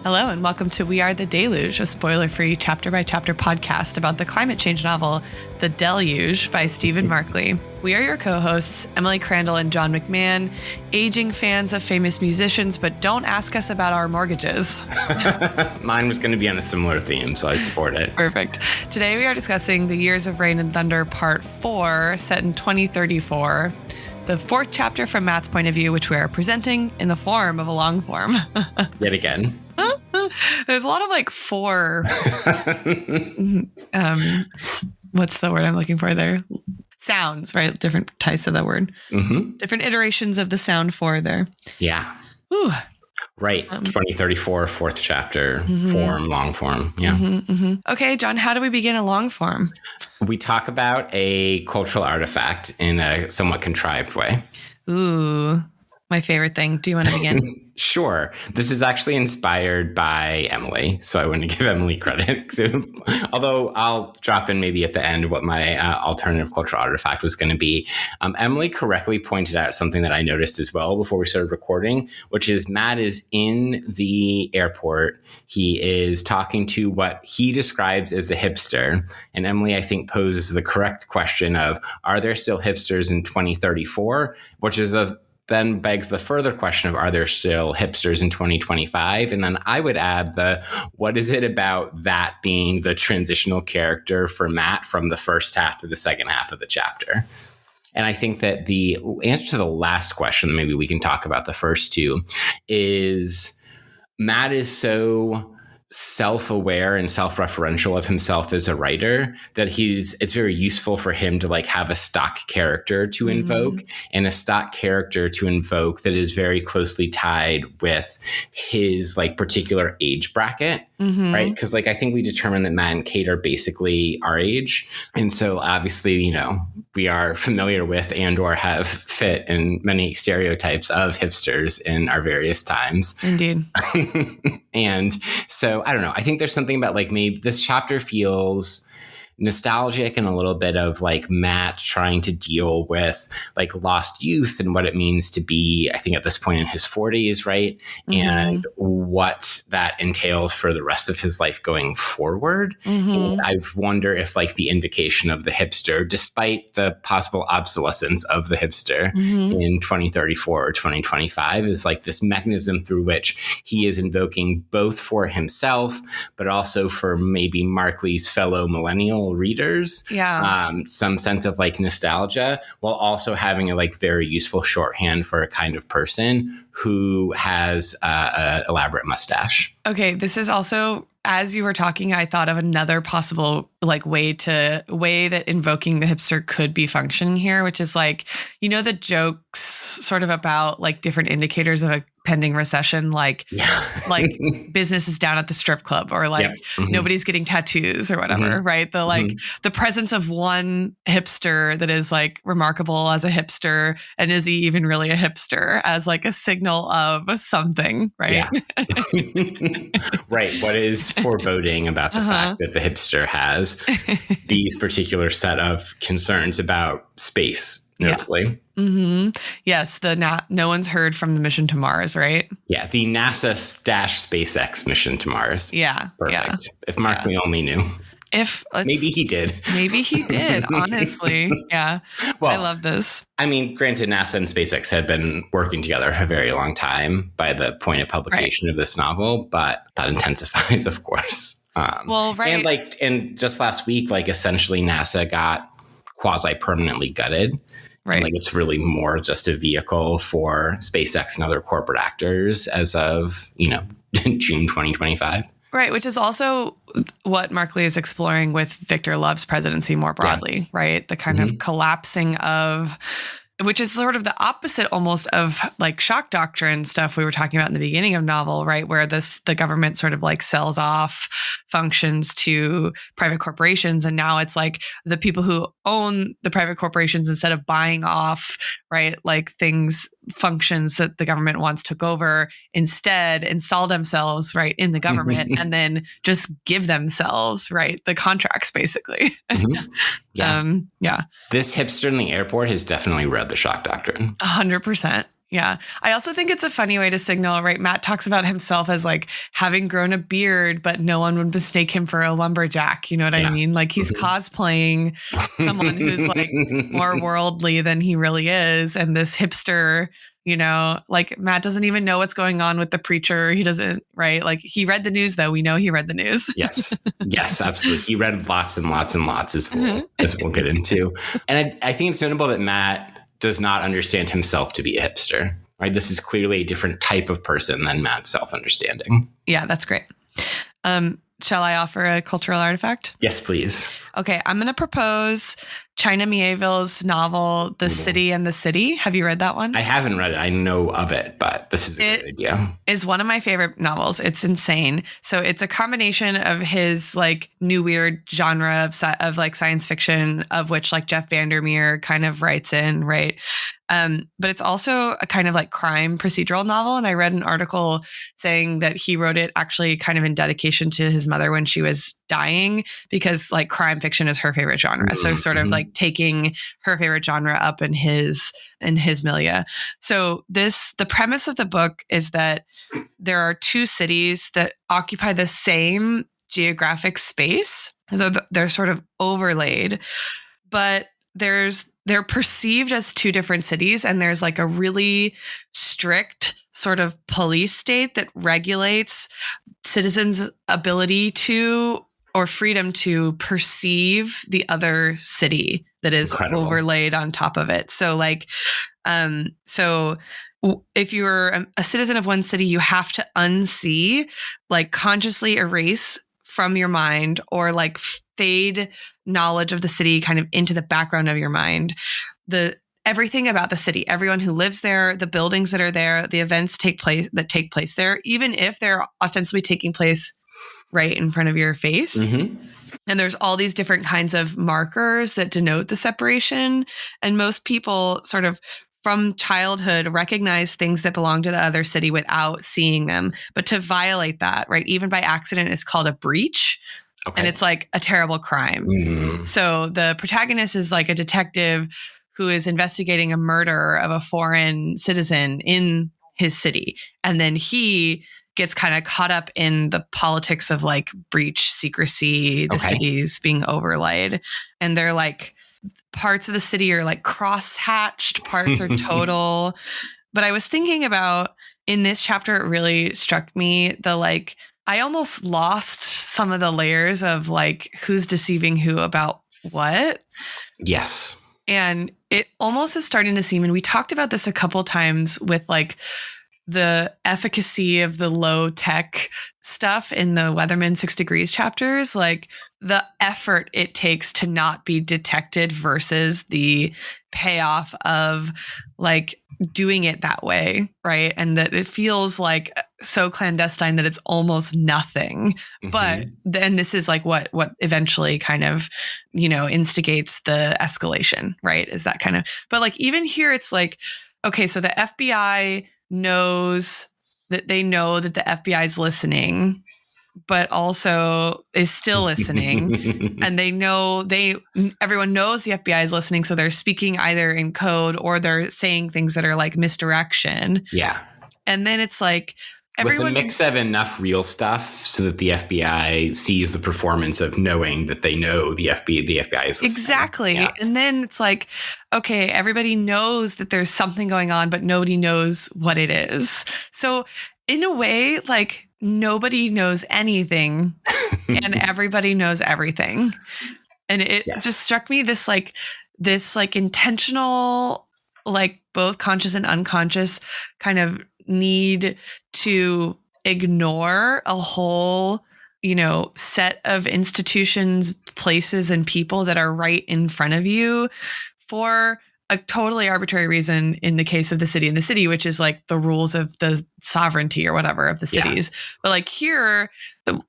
Hello and welcome to We Are the Deluge, a spoiler-free chapter-by-chapter podcast about the climate change novel, The Deluge by Stephen Markley. We are your co-hosts, Emily Crandall and John McMahon, aging fans of famous musicians, but don't ask us about our mortgages. Mine was going to be on a similar theme, so I support it. Perfect. Today we are discussing The Years of Rain and Thunder Part 4, set in 2034. The fourth chapter from Matt's point of view, which we are presenting in the form of a long form. Yet again. There's a lot of like four, what's the word I'm looking for there? Sounds, right? Different types of that word. Mm-hmm. Different iterations of the sound for there. Yeah. Ooh. Right. 2034, fourth chapter, form, long form. Yeah. Okay, John, how do we begin a long form? We talk about a cultural artifact in a somewhat contrived way. Ooh, my favorite thing. Do you want to begin? Sure. This is actually inspired by Emily, so I wouldn't give Emily credit. So, although I'll drop in maybe at the end what my alternative cultural artifact was going to be. Emily correctly pointed out something that I noticed as well before we started recording, which is Matt is in the airport. He is talking to what he describes as a hipster. And Emily, I think, poses the correct question of, are there still hipsters in 2034? Which is then begs the further question of, are there still hipsters in 2025? And then I would add what is it about that being the transitional character for Matt from the first half to the second half of the chapter? And I think that the answer to the last question, maybe we can talk about the first two, is Matt is so self-aware and self-referential of himself as a writer that it's very useful for him to like have a stock character to invoke, and a stock character to invoke that is very closely tied with his like particular age bracket, right? Because like I think we determined that Matt and Kate are basically our age, and so obviously, you know, we are familiar with and or have fit in many stereotypes of hipsters in our various times. Indeed. And so I don't know. I think there's something about like maybe this chapter feels nostalgic and a little bit of like Matt trying to deal with like lost youth and what it means to be, I think at this point in his 40s, right? And what that entails for the rest of his life going forward. And I wonder if like the invocation of the hipster, despite the possible obsolescence of the hipster in 2034 or 2025, is like this mechanism through which he is invoking both for himself, but also for maybe Markley's fellow millennial readers, some sense of like nostalgia, while also having a like very useful shorthand for a kind of person who has an elaborate mustache. Okay, this is also, as you were talking, I thought of another possible like way that invoking the hipster could be functioning here, which is like, you know, the jokes sort of about like different indicators of a pending recession, like business is down at the strip club, or like nobody's getting tattoos or whatever, right? The like the presence of one hipster that is like remarkable as a hipster, and is he even really a hipster, as like a signal of something, right? Right. What is foreboding about the fact that the hipster has these particular set of concerns about space, notably. Yes, no one's heard from the mission to Mars, right? Yeah, the NASA/SpaceX mission to Mars. Yeah. Perfect. Yeah. If Markley only knew. Maybe he did. Maybe he did, honestly. Yeah. Well, I love this. I mean, granted, NASA and SpaceX had been working together for a very long time by the point of publication of this novel, but that intensifies, of course. And just last week, like essentially NASA got quasi-permanently gutted. Right. And, like it's really more just a vehicle for SpaceX and other corporate actors as of, June 2025. Right, which is also what Markley is exploring with Victor Love's presidency more broadly, right? The kind of collapsing of, which is sort of the opposite almost of like shock doctrine stuff we were talking about in the beginning of novel, right? Where the government sort of like sells off functions to private corporations. And now it's like the people who own the private corporations, instead of buying off, right, like functions that the government once took over, instead install themselves right in the government and then just give themselves right the contracts basically. Yeah. This hipster in the airport has definitely read the shock doctrine. 100%. Yeah. I also think it's a funny way to signal, right? Matt talks about himself as like having grown a beard, but no one would mistake him for a lumberjack. You know what I mean? Like he's cosplaying someone who's like more worldly than he really is. And this hipster, like Matt doesn't even know what's going on with the preacher. He doesn't, right? Like he read the news though. We know he read the news. Yes. Yes, absolutely. He read lots and lots and lots as we'll get into. And I think it's notable that Matt does not understand himself to be a hipster, right? This is clearly a different type of person than Matt's self-understanding. Yeah, that's great. Shall I offer a cultural artifact? Yes, please. Okay, I'm going to propose China Mieville's novel, The City and the City. Have you read that one? I haven't read it. I know of it, but this is a good idea. It's one of my favorite novels. It's insane. So it's a combination of his like new weird genre of like science fiction, of which like Jeff Vandermeer kind of writes in, right? But it's also a kind of like crime procedural novel. And I read an article saying that he wrote it actually kind of in dedication to his mother when she was dying, because like crime fiction is her favorite genre. So sort of like taking her favorite genre up in his milieu. So the premise of the book is that there are two cities that occupy the same geographic space. They're sort of overlaid, but they're perceived as two different cities, and there's like a really strict sort of police state that regulates citizens' ability to or freedom to perceive the other city that is overlaid on top of it. So like, if you're a citizen of one city, you have to unsee, like consciously erase from your mind, or like fade knowledge of the city kind of into the background of your mind. Everything about the city, everyone who lives there, the buildings that are there, the events take place there, even if they're ostensibly taking place right in front of your face. And there's all these different kinds of markers that denote the separation. And most people sort of from childhood recognize things that belong to the other city without seeing them. But to violate that, right, even by accident, is called a breach. Okay. And it's like a terrible crime. So the protagonist is like a detective who is investigating a murder of a foreign citizen in his city. And then he gets kind of caught up in the politics of like breach, secrecy, the cities being overlaid. And they're like, parts of the city are like cross-hatched, parts are total. But I was thinking about, in this chapter, it really struck me I almost lost some of the layers of like who's deceiving who about what. Yes. And it almost is starting to seem, and we talked about this a couple times with like the efficacy of the low tech stuff in the Weatherman 6 Degrees chapters, like the effort it takes to not be detected versus the payoff of like doing it that way, right? And that it feels like so clandestine that it's almost nothing. But then this is like what eventually kind of, instigates the escalation, right? Is that kind of, but like even here, it's like, okay, so the FBI knows that the FBI is listening, but also is still listening. And everyone knows the FBI is listening. So they're speaking either in code or they're saying things that are like misdirection. Yeah. And then it's like, with a mix of enough real stuff so that the FBI sees the performance of knowing that they know the FBI is listening. Exactly. Yeah. And then it's like, okay, everybody knows that there's something going on, but nobody knows what it is. So in a way, like nobody knows anything and everybody knows everything. And it just struck me this intentional, like both conscious and unconscious kind of need to ignore a whole, set of institutions, places, and people that are right in front of you for a totally arbitrary reason in the case of the city and the city, which is like the rules of the sovereignty or whatever of the cities. Yeah. But like here,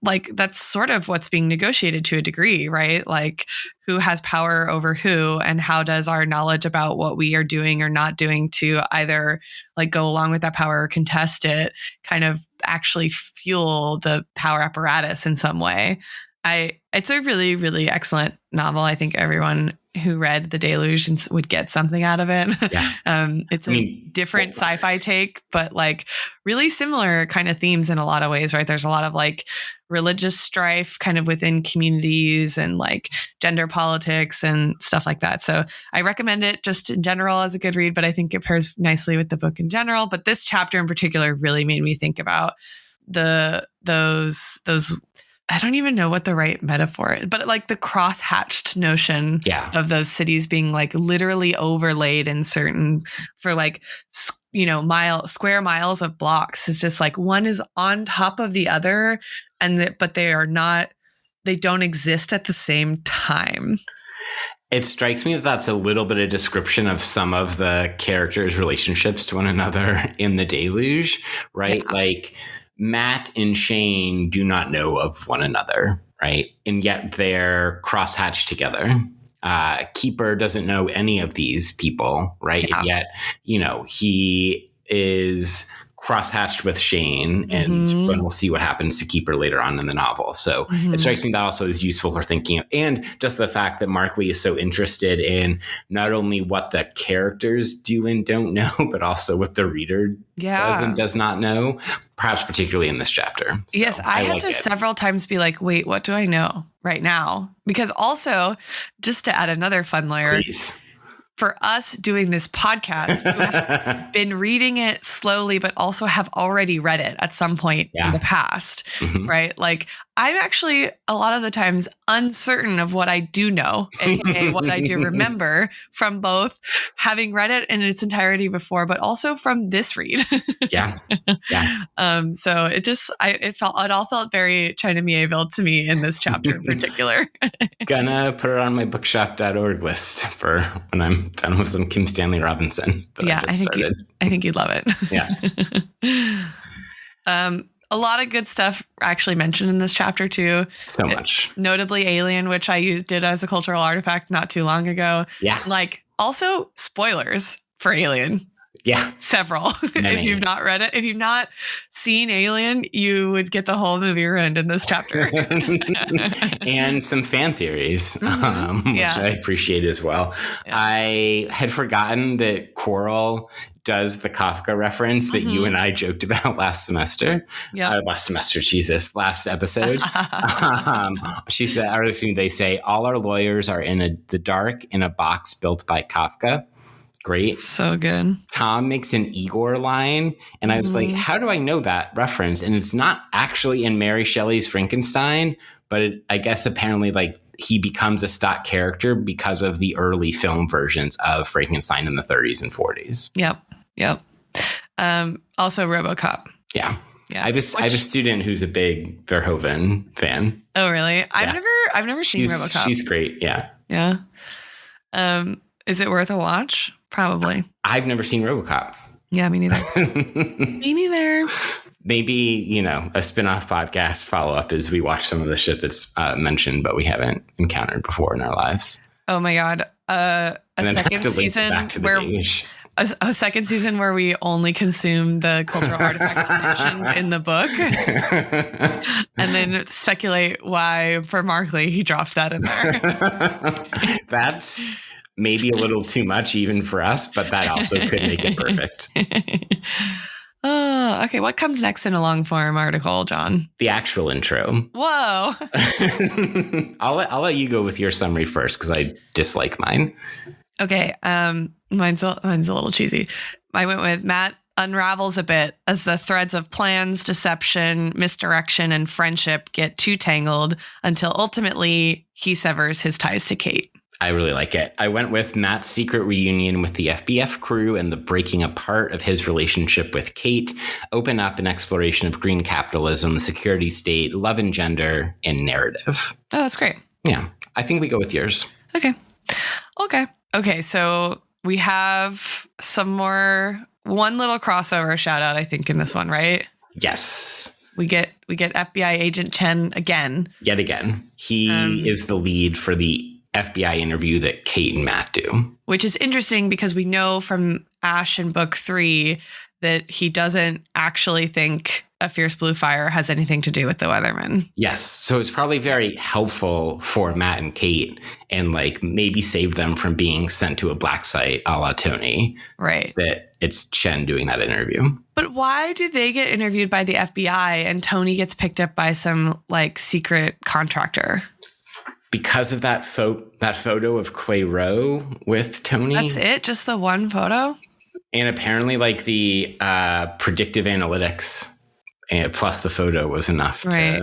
like that's sort of what's being negotiated to a degree, right? Like who has power over who, and how does our knowledge about what we are doing or not doing to either like go along with that power or contest it kind of actually fuel the power apparatus in some way. It's a really, really excellent novel. I think everyone who read The Deluge would get something out of it. Yeah. It's different sci-fi take, but like really similar kind of themes in a lot of ways, right? There's a lot of like religious strife kind of within communities and like gender politics and stuff like that. So I recommend it just in general as a good read, but I think it pairs nicely with the book in general. But this chapter in particular really made me think about those I don't even know what the right metaphor is, but like the cross-hatched notion of those cities being like literally overlaid in certain for like, square miles of blocks. It's just like one is on top of the other but they don't exist at the same time. It strikes me that that's a little bit of description of some of the characters' relationships to one another in The Deluge, right? Yeah. Like Matt and Shane do not know of one another, right? And yet they're crosshatched together. Keeper doesn't know any of these people, right? Yeah. And yet, he is crosshatched with Shane, and we'll see what happens to Keeper later on in the novel. So it strikes me that also is useful for thinking of, and just the fact that Mark Lee is so interested in not only what the characters do and don't know, but also what the reader does and does not know, perhaps particularly in this chapter. So yes, I had to several times be like, wait, what do I know right now? Because also, just to add another fun layer, please. For us doing this podcast, who have been reading it slowly, but also have already read it at some point in the past, right? Like I'm actually a lot of the times uncertain of what I do know, aka what I do remember from both having read it in its entirety before, but also from this read. So it all felt very China Mieville to me in this chapter in particular. Gonna put it on my bookshop.org list for when I'm done with some Kim Stanley Robinson. I think you'd love it. Yeah. A lot of good stuff actually mentioned in this chapter too. So much. Notably Alien, which I did as a cultural artifact not too long ago. Yeah. Like also spoilers for Alien. Yeah. Several. If you've not read it, if you've not seen Alien, you would get the whole movie ruined in this chapter. And some fan theories, which I appreciate as well. Yeah. I had forgotten that Coral does the Kafka reference that you and I joked about last episode. She said, or excuse me, they say, all our lawyers are in the dark in a box built by Kafka. Great. So good. Tom makes an Igor line, and I was like, how do I know that reference? And it's not actually in Mary Shelley's Frankenstein, but I guess apparently like he becomes a stock character because of the early film versions of Frankenstein in the 30s and 40s. Yep. Also RoboCop. Yeah. I have a student who's a big Verhoeven fan. Oh, really? I've never seen RoboCop. She's great. Yeah. Yeah. Is it worth a watch? Probably. I've never seen RoboCop. Yeah, me neither. Me neither. Maybe, a spin-off podcast follow-up is we watch some of the shit that's mentioned, but we haven't encountered before in our lives. Oh my God. A second season where we only consume the cultural artifacts mentioned in the book. And then speculate why, for Mark Lee, he dropped that in there. That's maybe a little too much even for us, but that also could make it perfect. Okay. What comes next in a long form article, John? The actual intro. Whoa. I'll let you go with your summary first because I dislike mine. Okay. Mine's a little cheesy. I went with Matt unravels a bit as the threads of plans, deception, misdirection, and friendship get too tangled until ultimately he severs his ties to Kate. I really like it. I went with Matt's secret reunion with the FBF crew and the breaking apart of his relationship with Kate open up an exploration of green capitalism, the security state, love and gender, and narrative. Oh, that's great. Yeah. I think we go with yours. Okay. So we have one little crossover shout out, I think, in this one, right? Yes. We get FBI agent Chen again. Yet again. He is the lead for the FBI interview that Kate and Matt do. Which is interesting because we know from Ash in book 3 that he doesn't actually think a fierce blue fire has anything to do with the Weathermen. Yes. So it's probably very helpful for Matt and Kate, and like maybe save them from being sent to a black site a la Tony. Right. That it's Chen doing that interview. But why do they get interviewed by the FBI and Tony gets picked up by some like secret contractor? Because of that photo of Clairo with Tony. That's it? Just the one photo? And apparently like the predictive analytics plus the photo was enough. Right.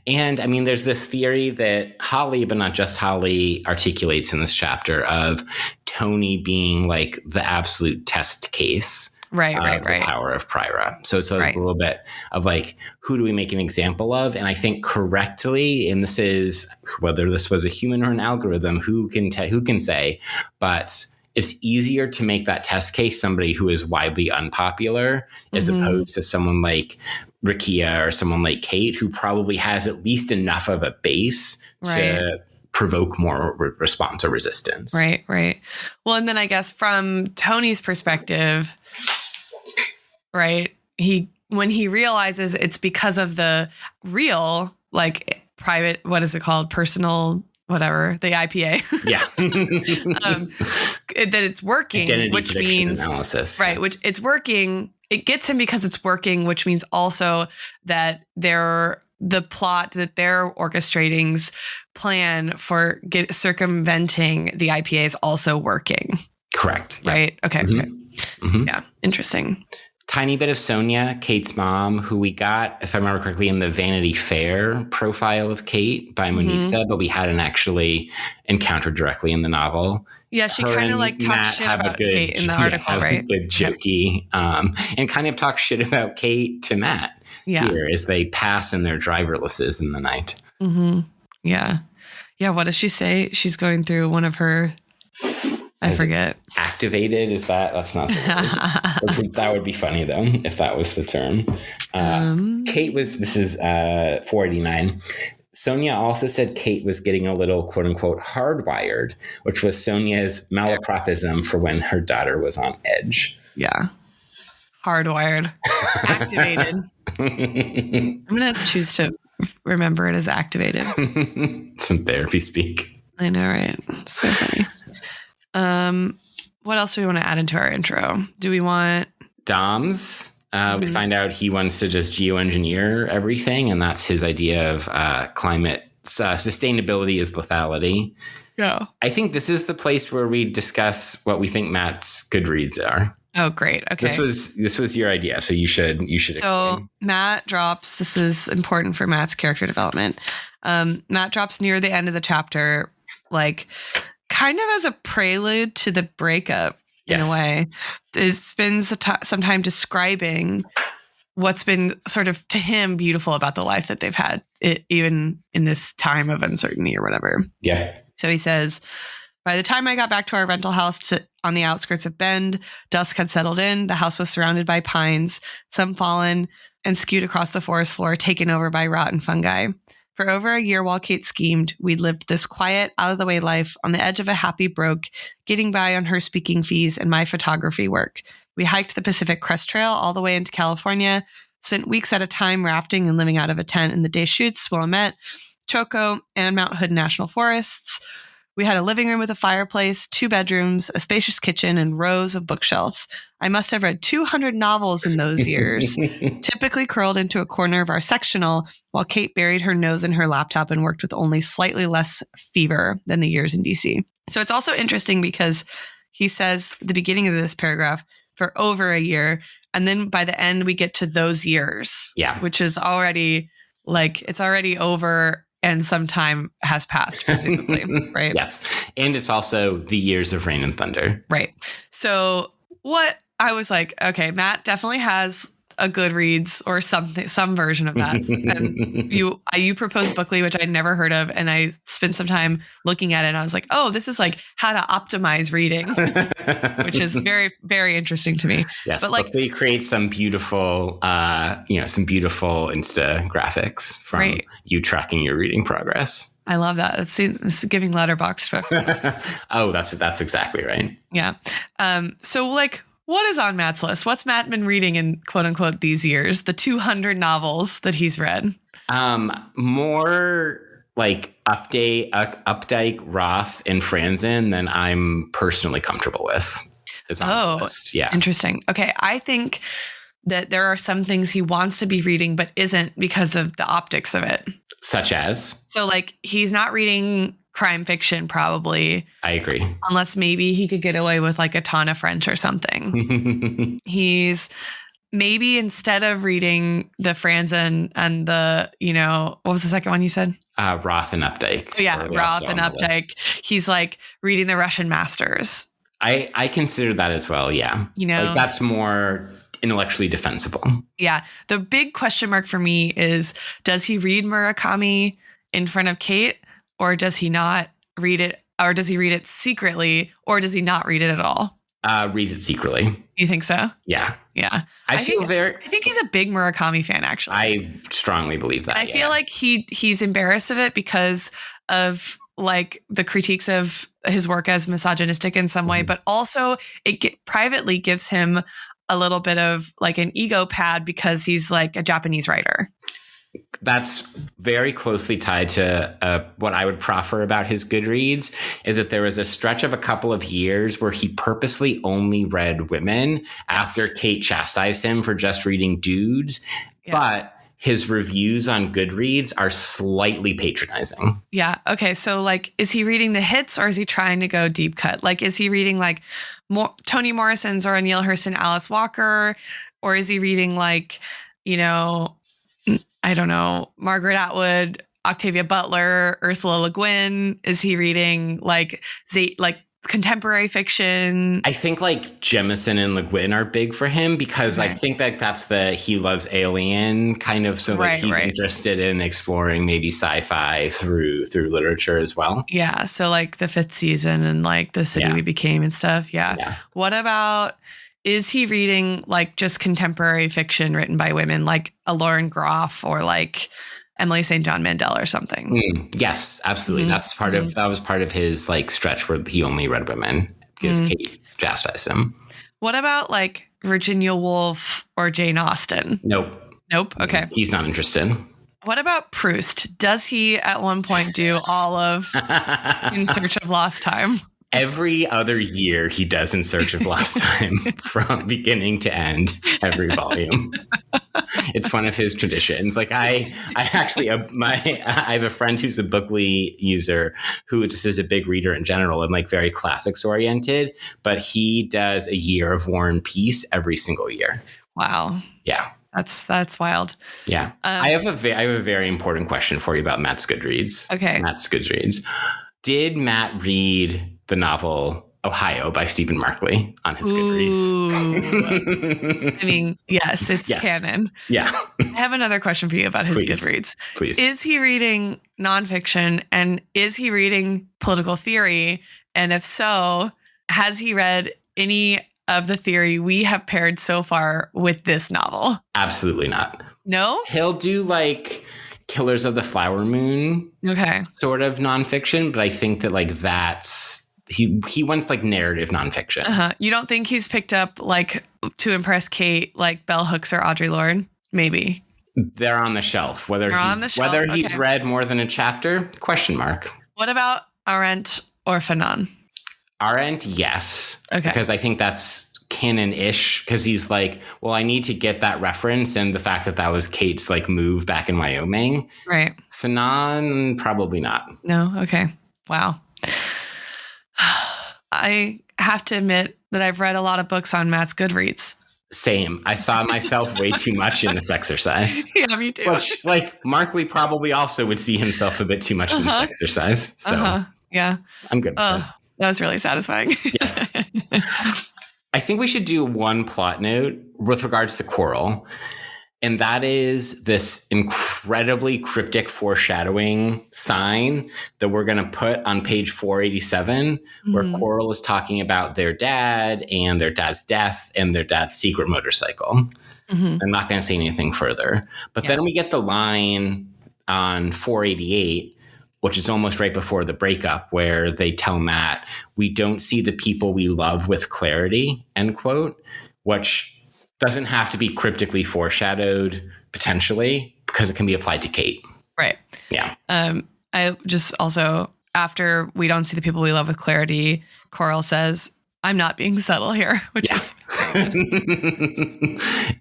And I mean, there's this theory that Holly, but not just Holly, articulates in this chapter of Tony being like the absolute test case. Right. The power of Pryra. So it's a little bit of like, who do we make an example of? And I think correctly, and this is whether this was a human or an algorithm, who can say, but it's easier to make that test case somebody who is widely unpopular as opposed to someone like Rakia or someone like Kate, who probably has at least enough of a base to provoke more response or resistance. Right. Well, and then I guess from Tony's perspective, right, when he realizes it's because of the real, like private, what is it called? Personal, whatever, the IPA. Yeah. That it's working, Identity which means analysis. Right. Which it's working. It gets him because it's working, which means also that the plot that they're orchestrating's plan for circumventing the IPA is also working. Correct. Yeah. Right. Okay. Mm-hmm. Okay. Mm-hmm. Yeah. Interesting. Tiny bit of Sonia, Kate's mom, who we got, if I remember correctly, in the Vanity Fair profile of Kate by Munitsa, but we hadn't actually encountered directly in the novel. Yeah, she kind of like talks shit about Kate in the article, right? Good jokey, and kind of talks shit about Kate to Matt here as they pass in their driverlesses in the night. Mm-hmm. Yeah. Yeah, what does she say? She's going through one of her... I forget. Activated? That's not the word. That would be funny though, if that was the term. Kate was, this is 489. Sonia also said Kate was getting a little quote unquote hardwired, which was Sonia's malapropism for when her daughter was on edge. Yeah. Hardwired. Activated. I'm going to choose to remember it as activated. Some therapy speak. I know, right? So funny. What else do we want to add into our intro? Do we want Dom's? We find out he wants to just geoengineer everything, and that's his idea of climate sustainability is lethality. Yeah. I think this is the place where we discuss what we think Matt's Goodreads are. Oh, great. Okay. This was your idea, so you should explain. So Matt drops, this is important for Matt's character development. Matt drops near the end of the chapter, like kind of as a prelude to the breakup in a way. It spends some time describing what's been sort of to him beautiful about the life that they've had, even in this time of uncertainty or whatever. Yeah. So he says, by the time I got back to our rental house on the outskirts of Bend, dusk had settled in. The house was surrounded by pines, some fallen and skewed across the forest floor, taken over by rotten fungi. For over a year while Kate schemed, we'd lived this quiet, out-of-the-way life on the edge of a happy broke, getting by on her speaking fees and my photography work. We hiked the Pacific Crest Trail all the way into California, spent weeks at a time rafting and living out of a tent in the Deschutes, Willamette, Choco, and Mount Hood National Forests. We had a living room with a fireplace, 2 bedrooms, a spacious kitchen, and rows of bookshelves. I must have read 200 novels in those years, typically curled into a corner of our sectional, while Kate buried her nose in her laptop and worked with only slightly less fever than the years in DC. So it's also interesting because he says at the beginning of this paragraph, for over a year, and then by the end we get to those years, which is already like, it's already over. And some time has passed, presumably, right? Yes. And it's also the years of rain and thunder. Right. So what I was like, okay, Matt definitely has a Goodreads or something, some version of that. And you proposed Bookly, which I'd never heard of. And I spent some time looking at it and I was like, oh, this is like how to optimize reading, which is very, very interesting to me. Yes. But like, Bookly creates some beautiful, some beautiful Insta graphics from you tracking your reading progress. I love that. It's giving Letterboxd. Oh, that's exactly right. Yeah. So like, What is on Matt's list? What's Matt been reading in quote unquote these years? The 200 novels that he's read. More like Updike, Roth, and Franzen than I'm personally comfortable with. Is on the list. Yeah. Interesting. Okay. I think that there are some things he wants to be reading, but isn't because of the optics of it. Such as? So like he's not reading crime fiction, probably. I agree. Unless maybe he could get away with like a ton of French or something. He's maybe instead of reading the Franzen and the, what was the second one you said? Roth and Updike. Oh, yeah, Roth and Updike. He's like reading the Russian masters. I consider that as well, yeah. Like that's more intellectually defensible. Yeah. The big question mark for me is, does he read Murakami in front of Kate, or does he not read it, or does he read it secretly, or does he not read it at all? Reads it secretly. You think so? Yeah. Yeah. I think he's a big Murakami fan, actually. I strongly believe that. And I feel like he's embarrassed of it because of like the critiques of his work as misogynistic in some way, but also it privately gives him a little bit of like an ego pad because he's like a Japanese writer. That's very closely tied to what I would proffer about his Goodreads is that there was a stretch of a couple of years where he purposely only read women after Kate chastised him for just reading dudes. Yeah. But his reviews on Goodreads are slightly patronizing. Yeah. Okay. So like, is he reading the hits or is he trying to go deep cut? Like, is he reading like Toni Morrison's or Neil Hurston, Alice Walker? Or is he reading like, I don't know, Margaret Atwood, Octavia Butler, Ursula Le Guin? Is he reading like contemporary fiction? I think like Jemison and Le Guin are big for him because I think that that's he loves Alien kind of. So like he's interested in exploring maybe sci-fi through literature as well. Yeah. So like The Fifth Season and like The City We Became and stuff. Yeah. What about, is he reading like just contemporary fiction written by women like a Lauren Groff or like Emily St. John Mandel or something? Yes, absolutely. That's that was part of his like stretch where he only read women because Kate chastised him. What about like Virginia Woolf or Jane Austen? Nope. Okay. He's not interested. What about Proust? Does he at one point do all of In Search of Lost Time? Every other year he does In Search of Lost Time from beginning to end, every volume. It's one of his traditions. Like I actually, I have a friend who's a Bookly user who just is a big reader in general and like very classics oriented, but he does a year of War and Peace every single year. Wow. Yeah. That's wild. Yeah. I have a very important question for you about Matt's Goodreads. Okay. Matt's Goodreads. Did Matt read the novel Ohio by Stephen Markley on his Goodreads? I mean, yes, it's canon. Yeah. I have another question for you about his Goodreads. Please. Is he reading nonfiction and is he reading political theory? And if so, has he read any of the theory we have paired so far with this novel? Absolutely not. No? He'll do like Killers of the Flower Moon. Okay. Sort of nonfiction, but I think that like that's he wants like narrative nonfiction. You don't think he's picked up like to impress Kate like Bell Hooks or Audre Lorde? Maybe. They're on the shelf. Whether he's read more than a chapter? Question mark. What about Arendt or Fanon? Arendt, yes. Okay. Because I think that's canon-ish because he's like, well, I need to get that reference and the fact that was Kate's like move back in Wyoming. Right. Fanon, probably not. No. Okay. Wow. I have to admit that I've read a lot of books on Matt's Goodreads. Same. I saw myself way too much in this exercise. Yeah, me too. Which, like, Markley probably also would see himself a bit too much in this exercise. So, yeah, I'm good. That was really satisfying. Yes. I think we should do one plot note with regards to Coral. And that is this incredibly cryptic foreshadowing sign that we're going to put on page 487, where Coral is talking about their dad and their dad's death and their dad's secret motorcycle. I'm not going to say anything further. But then we get the line on 488 which is almost right before the breakup, where they tell Matt, we don't see the people we love with clarity, end quote, which doesn't have to be cryptically foreshadowed potentially, because it can be applied to Kate. Right. Yeah. I just also, after we don't see the people we love with clarity, Coral says, I'm not being subtle here, which is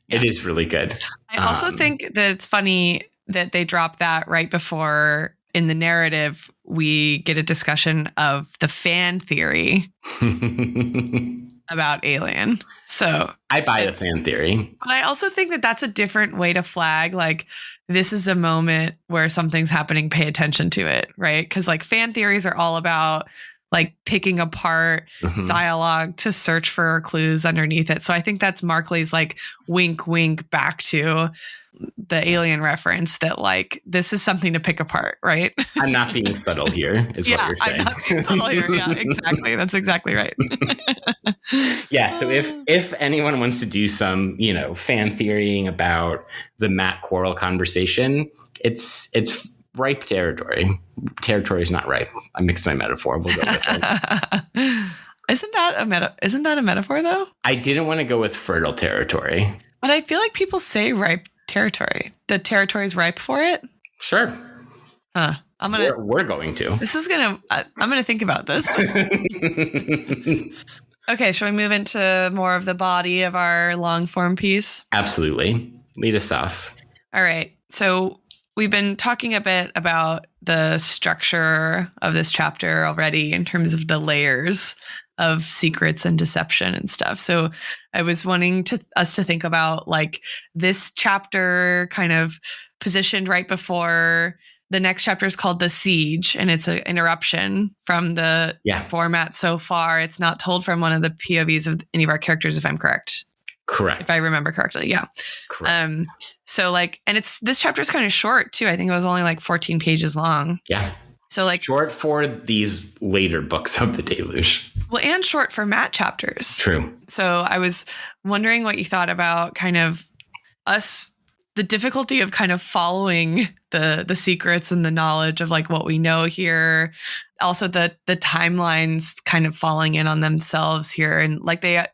It is really good. I also think that it's funny that they drop that right before in the narrative we get a discussion of the fan theory about Alien. So I buy the fan theory. But I also think that that's a different way to flag, like, this is a moment where something's happening, pay attention to it, right? Because like fan theories are all about like picking apart dialogue to search for clues underneath it. So I think that's Markley's like wink, wink back to the Alien reference that like, this is something to pick apart, right? I'm not being subtle here, is what you're saying. I'm not being subtle here. Yeah, exactly. That's exactly right. Yeah. So if anyone wants to do some, fan theorying about the Matt Coral conversation, it's ripe territory. Territory is not ripe. I mixed my metaphor. We'll go with it. Isn't that a metaphor though? I didn't want to go with fertile territory. But I feel like people say ripe territory. The territory is ripe for it. Sure. Huh. We're going to. I'm gonna think about this. Okay, shall we move into more of the body of our long form piece? Absolutely. Lead us off. All right. So we've been talking a bit about the structure of this chapter already in terms of the layers of secrets and deception and stuff. So I was wanting us to think about like this chapter kind of positioned right before the next chapter is called The Siege, and it's an interruption from the format so far. It's not told from one of the POVs of any of our characters, if I'm correct. Correct. If I remember correctly. Yeah. Correct. So like, and this chapter is kind of short too. I think it was only like 14 pages long. Yeah. So like short for these later books of the Deluge. Well, and short for Matt chapters. True. So I was wondering what you thought about kind of the difficulty of kind of following the secrets and the knowledge of like what we know here. Also the timelines kind of falling in on themselves here. And like they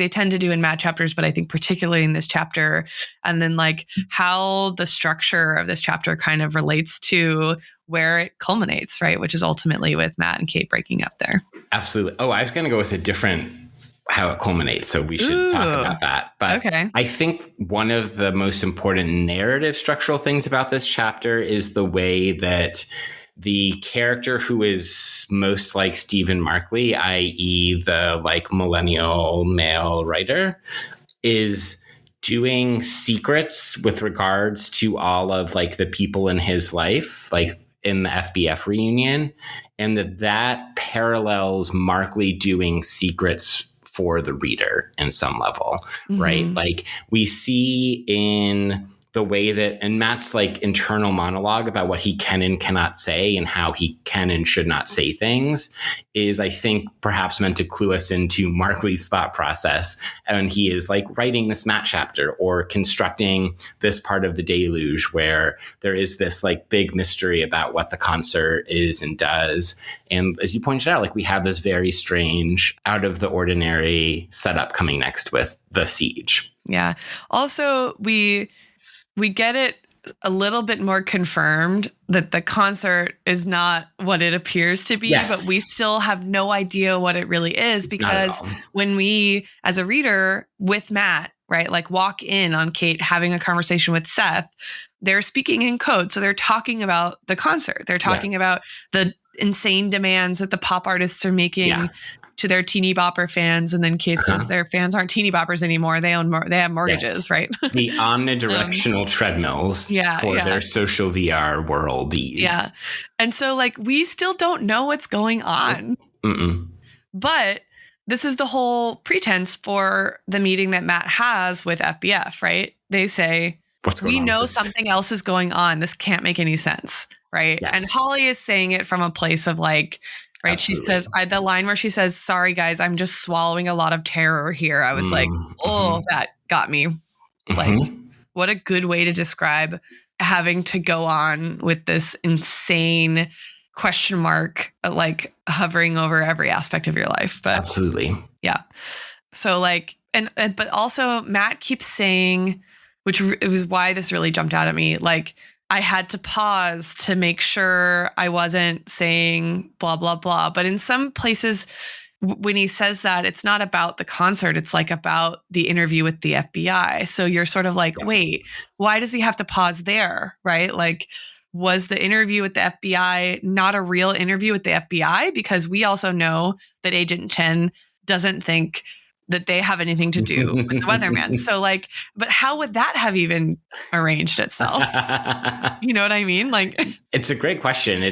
tend to do in Matt chapters, but I think particularly in this chapter. And then like how the structure of this chapter kind of relates to where it culminates, right? Which is ultimately with Matt and Kate breaking up there. Absolutely. Oh, I was going to go with a different how it culminates. So we should talk about that. But okay. I think one of the most important narrative structural things about this chapter is the way that the character who is most like Stephen Markley, i.e. the like millennial male writer, is doing secrets with regards to all of like the people in his life, like in the FBF reunion, and that parallels Markley doing secrets for the reader in some level, right? Like we see in the way that, and Matt's like internal monologue about what he can and cannot say and how he can and should not say things is, I think, perhaps meant to clue us into Markley's thought process. And he is like writing this Matt chapter or constructing this part of the Deluge where there is this like big mystery about what the concert is and does. And as you pointed out, like we have this very strange, out of the ordinary setup coming next with The Siege. Yeah. Also, we get it a little bit more confirmed that the concert is not what it appears to be, but we still have no idea what it really is because when we, as a reader with Matt, right, like walk in on Kate having a conversation with Seth, they're speaking in code. So they're talking about the concert. They're talking about the insane demands that the pop artists are making to their teeny bopper fans. And then Kate says their fans aren't teeny boppers anymore. They have mortgages, right? The omnidirectional treadmills for their social VR worldies. Yeah. And so like, we still don't know what's going on, but this is the whole pretense for the meeting that Matt has with FBF, right? They say, we know something else is going on. This can't make any sense. Right. Yes. And Holly is saying it from a place of like, right. Absolutely. She says the line where she says, sorry, guys, I'm just swallowing a lot of terror here. I was like, oh, that got me. Like, what a good way to describe having to go on with this insane question mark, like hovering over every aspect of your life. But absolutely. Yeah. So like, but also Matt keeps saying, which it was why this really jumped out at me. Like, I had to pause to make sure I wasn't saying blah, blah, blah. But in some places, when he says that, it's not about the concert. It's like about the interview with the FBI. So you're sort of like, wait, why does he have to pause there? Right? Like, was the interview with the FBI not a real interview with the FBI? Because we also know that Agent Chen doesn't think that they have anything to do with the weatherman. So like, but how would that have even arranged itself? You know what I mean? Like, it's a great question.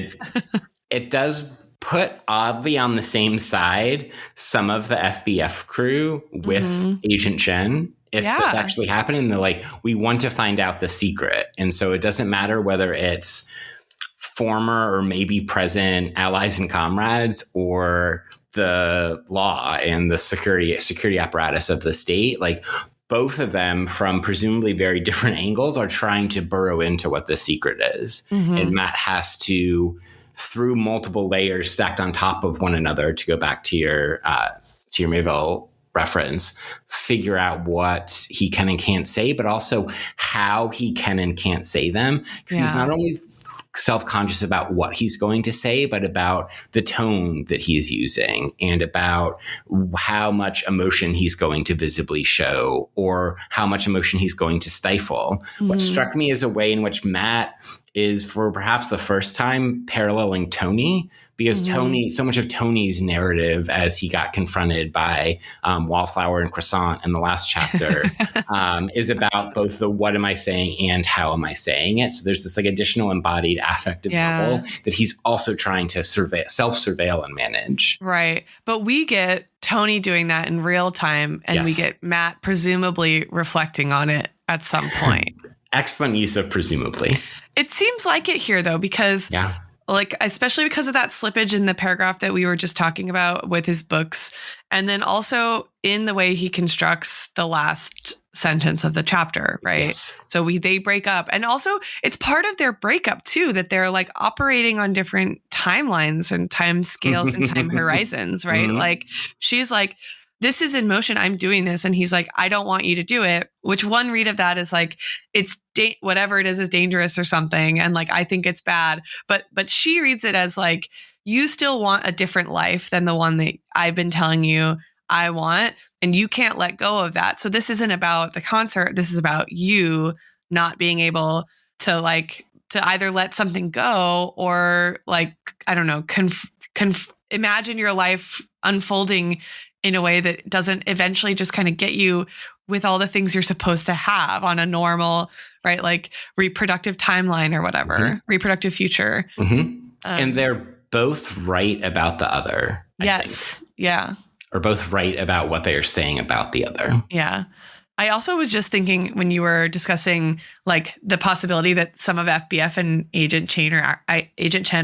It does put oddly on the same side some of the FBF crew with Agent Chen. If this actually happened, and they're like, we want to find out the secret. And so it doesn't matter whether it's former or maybe present allies and comrades or the law and the security apparatus of the state. Like, both of them, from presumably very different angles, are trying to burrow into what the secret is. And Matt has to, through multiple layers stacked on top of one another, to go back to your Mayville reference, figure out what he can and can't say, but also how he can and can't say them. Because he's not only self-conscious about what he's going to say, but about the tone that he's using and about how much emotion he's going to visibly show or how much emotion he's going to stifle. What struck me is a way in which Matt is, for perhaps the first time, paralleling Tony, because Tony, so much of Tony's narrative as he got confronted by Wallflower and Croissant in the last chapter is about both the what am I saying and how am I saying it. So there's this like additional embodied affective level that he's also trying to self-surveil and manage. Right. But we get Tony doing that in real time, and we get Matt presumably reflecting on it at some point. Excellent use of presumably. It seems like it here, though, because like, especially because of that slippage in the paragraph that we were just talking about with his books. And then also in the way he constructs the last sentence of the chapter, right? Yes. So they break up. And also it's part of their breakup too, that they're like operating on different timelines and time scales and time horizons, right? Like, she's like, this is in motion. I'm doing this. And he's like, I don't want you to do it. Which one read of that is like, it's whatever it is dangerous or something. And like, I think it's bad. But she reads it as like, you still want a different life than the one that I've been telling you I want. And you can't let go of that. So this isn't about the concert. This is about you not being able to like, to either let something go or like, I don't know, imagine your life unfolding in a way that doesn't eventually just kind of get you with all the things you're supposed to have on a normal, right? Like reproductive timeline or whatever, reproductive future. And they're both right about the other. I think. Yeah. Or both right about what they are saying about the other. Yeah. I also was just thinking when you were discussing like the possibility that some of FBF and Agent Chen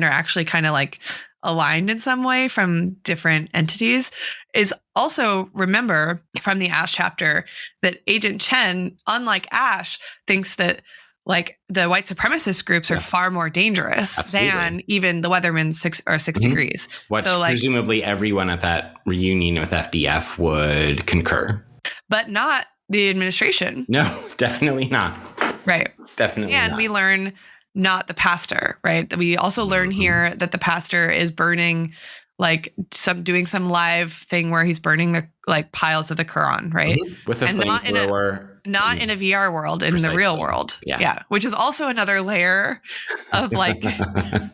are actually kind of like aligned in some way from different entities, is also remember from the Ash chapter that Agent Chen, unlike Ash, thinks that like the white supremacist groups are far more dangerous than even the Weathermen 6 degrees. What so like, presumably everyone at that reunion with FBF would concur. But not the administration. No, definitely not. Right. Definitely and not. We learn not the pastor, right? We also learn here that the pastor is burning, like doing some live thing where he's burning the like piles of the Quran, right? With a flamethrower. Not in a VR world, in the real world. Yeah. Which is also another layer of like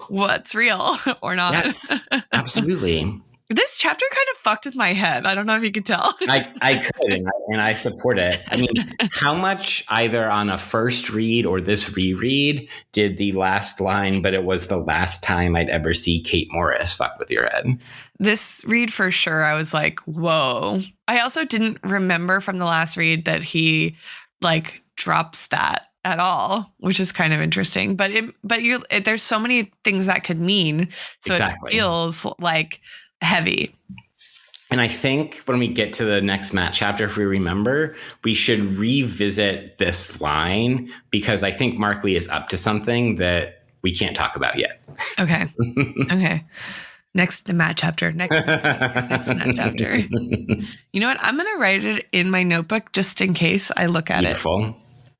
what's real or not. Yes, absolutely. This chapter kind of fucked with my head. I don't know if you could tell. I could, and I support it. I mean, how much either on a first read or this reread did the last line, but it was the last time I'd ever see Kate Morris fuck with your head? This read for sure, I was like, whoa. I also didn't remember from the last read that he like drops that at all, which is kind of interesting. But there's so many things that could mean. So It feels like heavy. And I think when we get to the next Matt chapter, if we remember, we should revisit this line because I think Mark Lee is up to something that we can't talk about yet. Okay. Okay. Next Matt chapter. Next Matt chapter. You know what? I'm going to write it in my notebook just in case I look at Beautiful.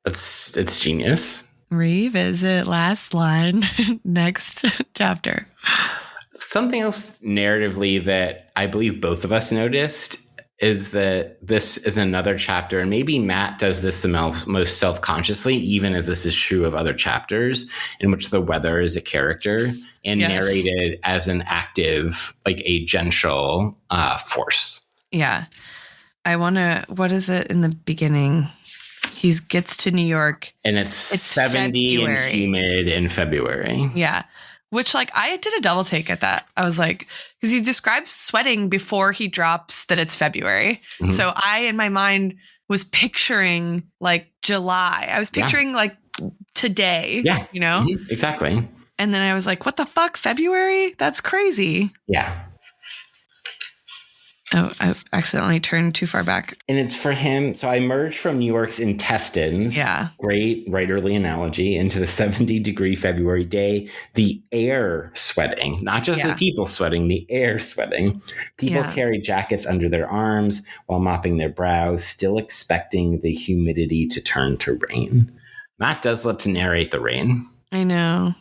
It's genius. Revisit last line. Next chapter. Something else narratively that I believe both of us noticed is that this is another chapter, and maybe Matt does this the most self-consciously, even as this is true of other chapters, in which the weather is a character and narrated as an active, like agential force. Yeah. what is it in the beginning? He gets to New York. And it's 70 February. And humid in February. Yeah. Which, like, I did a double take at that. I was like, because he describes sweating before he drops that it's February. Mm-hmm. So I, in my mind, was picturing like July. I was picturing like today, you know? Mm-hmm. Exactly. And then I was like, what the fuck? February? That's crazy. Yeah. Oh, I accidentally turned too far back. And it's for him. So I merged from New York's intestines. Yeah. Great writerly analogy into the 70-degree February day. The air sweating, not just the people sweating, the air sweating. People carry jackets under their arms while mopping their brows, still expecting the humidity to turn to rain. Matt does love to narrate the rain. I know.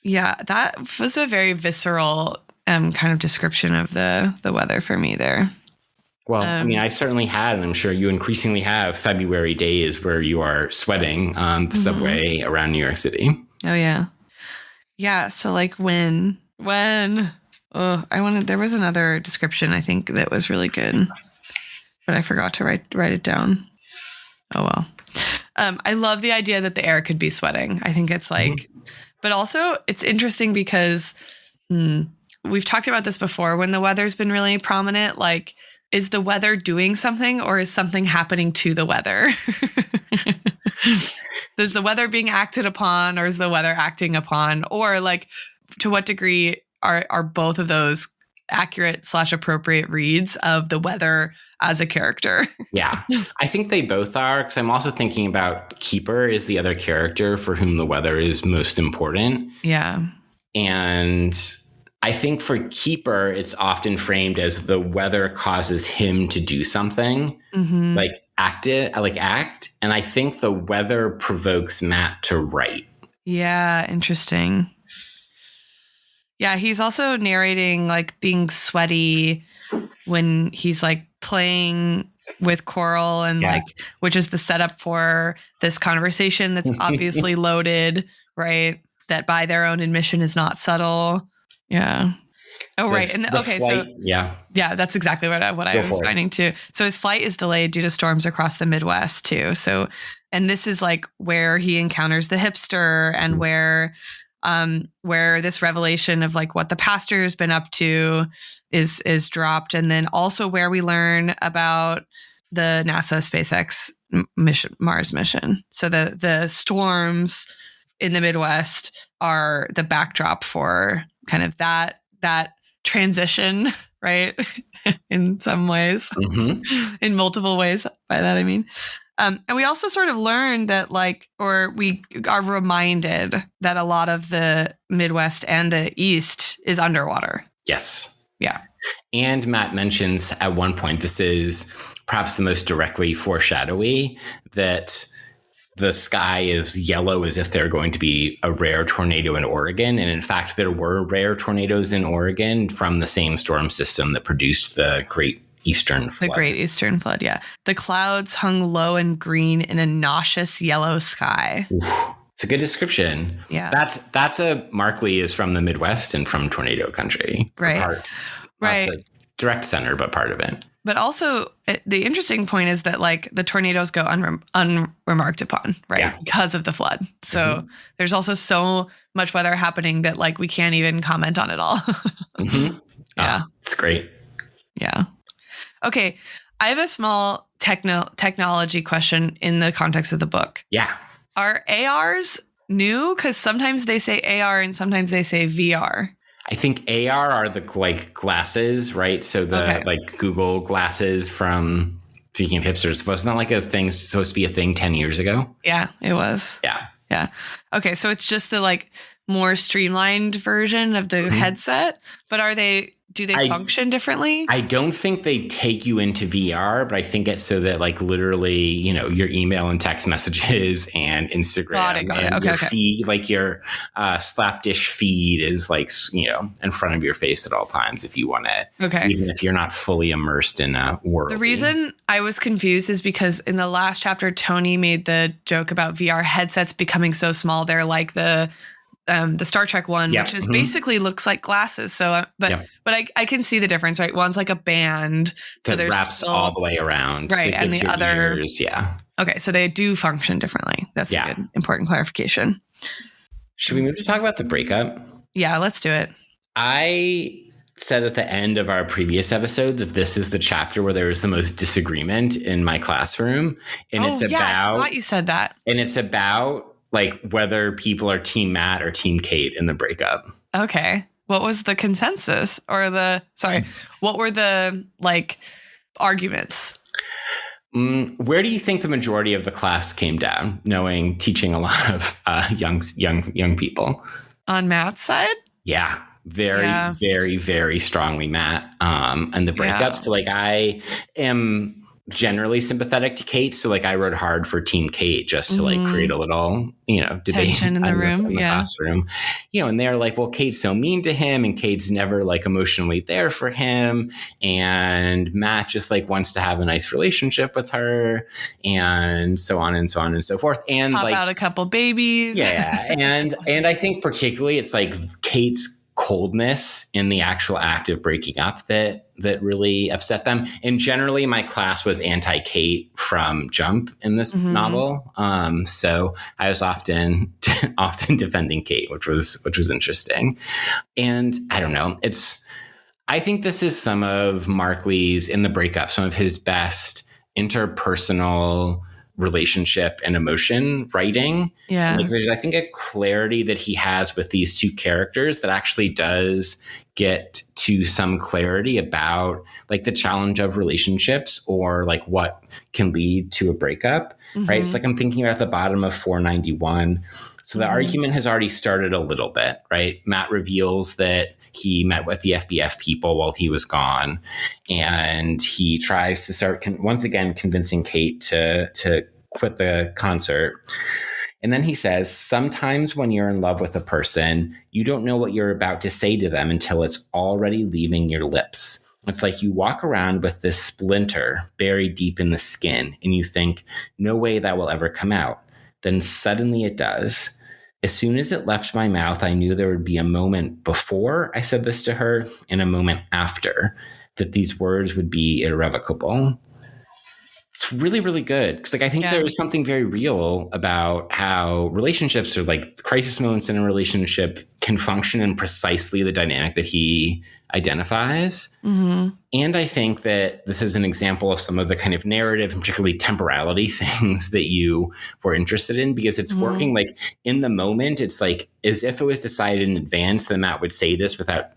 Yeah, that was a very visceral kind of description of the weather for me there. Well, I mean, I certainly had, and I'm sure you increasingly have February days where you are sweating on the subway around New York City. Oh, yeah. Yeah. So like when, there was another description I think that was really good, but I forgot to write it down. Oh, well. I love the idea that the air could be sweating. I think it's like, but also it's interesting because, we've talked about this before when the weather's been really prominent. Like, is the weather doing something or is something happening to the weather? Is the weather being acted upon or is the weather acting upon? Or like, to what degree are both of those accurate / appropriate reads of the weather as a character? Yeah, I think they both are, because I'm also thinking about Keeper is the other character for whom the weather is most important. Yeah. And I think for Keeper, it's often framed as the weather causes him to do something, like act. And I think the weather provokes Matt to write. Yeah, interesting. Yeah, he's also narrating like being sweaty when he's like playing with Coral and like, which is the setup for this conversation that's obviously loaded, right? That by their own admission is not subtle. Yeah. Oh, right. And okay, flight, so yeah, that's exactly what I was finding too. So his flight is delayed due to storms across the Midwest too. So, and this is like where he encounters the hipster and where this revelation of like what the pastor's been up to is dropped, and then also where we learn about the NASA SpaceX Mars mission. So the storms in the Midwest are the backdrop for kind of that transition, right? In some ways, in multiple ways. By that, I mean, and we also sort of learned that we are reminded that a lot of the Midwest and the East is underwater. Yes. Yeah. And Matt mentions at one point, this is perhaps the most directly foreshadowy, that the sky is yellow as if they're going to be a rare tornado in Oregon. And in fact, there were rare tornadoes in Oregon from the same storm system that produced the Great Eastern Flood. The Great Eastern Flood, yeah. The clouds hung low and green in a nauseous yellow sky. Oof. It's a good description. Yeah. That's a Mark Lee is from the Midwest and from tornado country. Right. Right. Not the direct center, but part of it. But also, the interesting point is that like the tornadoes go unremarked upon, right? Yeah. Because of the flood. So there's also so much weather happening that like we can't even comment on it all. Yeah. It's great. Yeah. Okay. I have a small technology question in the context of the book. Yeah. Are ARs new? Because sometimes they say AR and sometimes they say VR. I think AR are the like glasses, right? So the like Google glasses from, speaking of hipsters, wasn't that like a thing supposed to be a thing 10 years ago? Yeah, it was. Yeah. Yeah. Okay. So it's just the like more streamlined version of the headset, but do they function differently? I don't think they take you into VR, but I think it's so that like literally, you know, your email and text messages and Instagram got it. and your feed, like your Slapdish feed is like, you know, in front of your face at all times if you want it. Okay. Even if you're not fully immersed in a world. The reason I was confused is because in the last chapter, Tony made the joke about VR headsets becoming so small. They're like the Star Trek one, which is basically looks like glasses. So, but I can see the difference, right? One's like a band, so there's wraps still, all the way around, right? And the other, ears, Okay, so they do function differently. That's a good, important clarification. Should we move to talk about the breakup? Yeah, let's do it. I said at the end of our previous episode that this is the chapter where there was the most disagreement in my classroom, and I forgot you said that. And it's about like whether people are Team Matt or Team Kate in the breakup. Okay. What was the consensus or what were the like arguments? Where do you think the majority of the class came down, knowing teaching a lot of young people? On Matt's side? Yeah. Very, very strongly Matt. And the breakup. Yeah. So like I am generally sympathetic to Kate, so like I wrote hard for Team Kate just to like create a little, you know, debate tension in the room, in the classroom, you know. And they're like, well, Kate's so mean to him, and Kate's never like emotionally there for him, and Matt just like wants to have a nice relationship with her, and so on and so on and so forth, and pop like out a couple babies, and I think particularly it's like Kate's coldness in the actual act of breaking up that really upset them. And generally my class was anti-Kate from jump in this novel. So I was often defending Kate, which was interesting. And I don't know, I think this is some of Mark Lee's, in the breakup, some of his best interpersonal relationship and emotion writing. Yeah. Like there's, I think, a clarity that he has with these two characters that actually does get to some clarity about like the challenge of relationships or like what can lead to a breakup. Right. It's like I'm thinking about the bottom of 491. So the argument has already started a little bit, right? Matt reveals that he met with the FBF people while he was gone, and he tries to start once again convincing Kate to quit the concert. And then he says, sometimes when you're in love with a person, you don't know what you're about to say to them until it's already leaving your lips. It's like you walk around with this splinter buried deep in the skin, and you think, no way that will ever come out. Then suddenly it does. As soon as it left my mouth, I knew there would be a moment before I said this to her and a moment after, that these words would be irrevocable. It's really, really good. Because like I think there is something very real about how relationships, or like crisis moments in a relationship, can function in precisely the dynamic that he identifies. And I think that this is an example of some of the kind of narrative and particularly temporality things that you were interested in, because it's working like in the moment. It's like as if it was decided in advance that Matt would say this without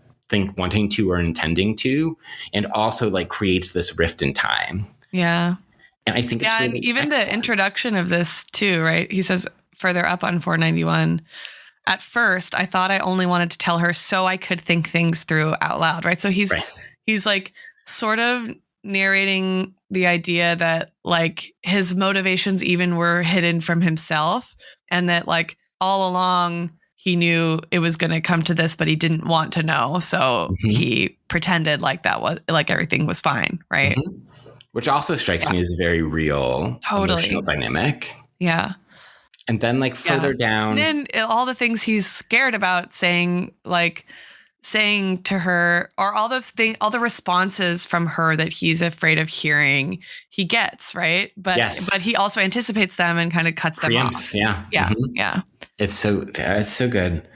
wanting to or intending to, and also like creates this rift in time. Yeah. And I think it's really and even excellent. The introduction of this too, right? He says further up on 491, at first I thought I only wanted to tell her so I could think things through out loud, right? So he's like sort of narrating the idea that like his motivations even were hidden from himself, and that like all along he knew it was going to come to this, but he didn't want to know. So he pretended like that was like everything was fine, right? Which also strikes me as a very real emotional dynamic. Yeah. And then like further down. And then all the things he's scared about saying to her, or all those things, all the responses from her that he's afraid of hearing, he gets, right? But he also anticipates them and kind of cuts them off. Yeah. It's so good.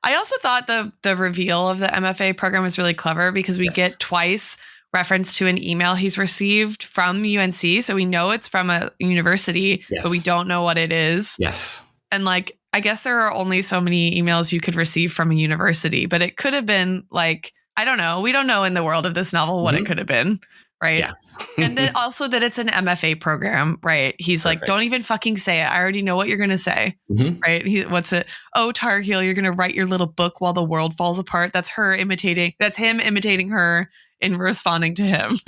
I also thought the reveal of the MFA program was really clever, because we get twice reference to an email he's received from UNC. So we know it's from a university, but we don't know what it is. Yes. And like, I guess there are only so many emails you could receive from a university, but it could have been like, I don't know. We don't know in the world of this novel what it could have been. Right. Yeah. And then also that it's an MFA program. Right. He's Perfect. like, don't even fucking say it. I already know what you're going to say. Right. What's it? Oh, Tar Heel, you're going to write your little book while the world falls apart. That's him imitating her in responding to him.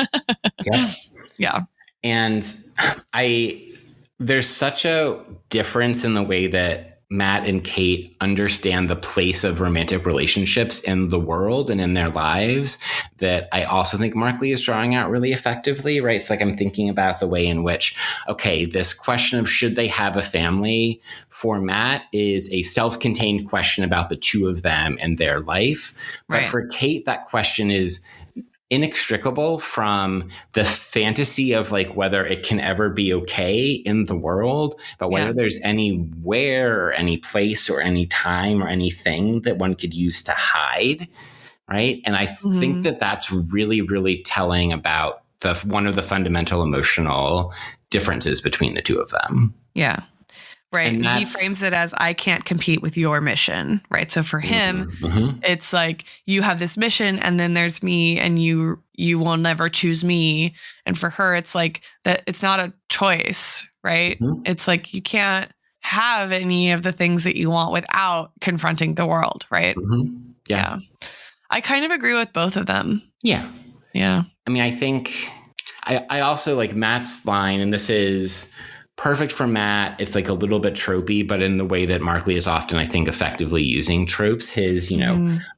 Yeah. Yeah. And there's such a difference in the way that Matt and Kate understand the place of romantic relationships in the world and in their lives that I also think Markley is drawing out really effectively, right? It's like I'm thinking about the way in which, okay, this question of should they have a family for Matt is a self-contained question about the two of them and their life. But for Kate, that question is inextricable from the fantasy of like whether it can ever be okay in the world, but whether there's anywhere or any place or any time or anything that one could use to hide, right? And I think that that's really, really telling about one of the fundamental emotional differences between the two of them. Yeah. Right. And he frames it as, I can't compete with your mission. Right. So for him, it's like, you have this mission and then there's me and you will never choose me. And for her, it's like that it's not a choice. Right. It's like you can't have any of the things that you want without confronting the world. Right. Yeah. I kind of agree with both of them. Yeah. Yeah. I mean, I think I also like Matt's line, and this is perfect for Matt. It's like a little bit tropey, but in the way that Markley is often, I think, effectively using tropes. His,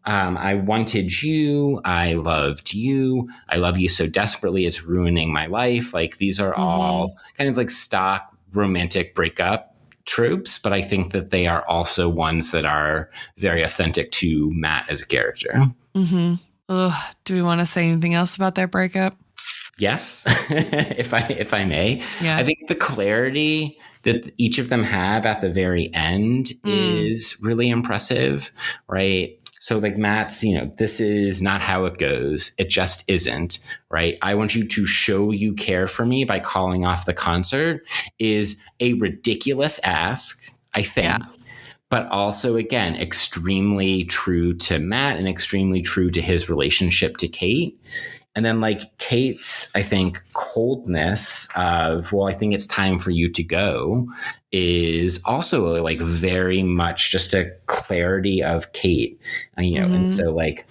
I wanted you. I loved you. I love you so desperately. It's ruining my life. Like these are all kind of like stock romantic breakup tropes, but I think that they are also ones that are very authentic to Matt as a character. Ugh, do we want to say anything else about their breakup? Yes, if I may. Yeah. I think the clarity that each of them have at the very end is really impressive, right? So like Matt's, this is not how it goes. It just isn't, right? I want you to show you care for me by calling off the concert is a ridiculous ask, I think. Yeah. But also, again, extremely true to Matt and extremely true to his relationship to Kate. And then like Kate's, I think, coldness of, well, I think it's time for you to go is also like very much just a clarity of Kate, and so like,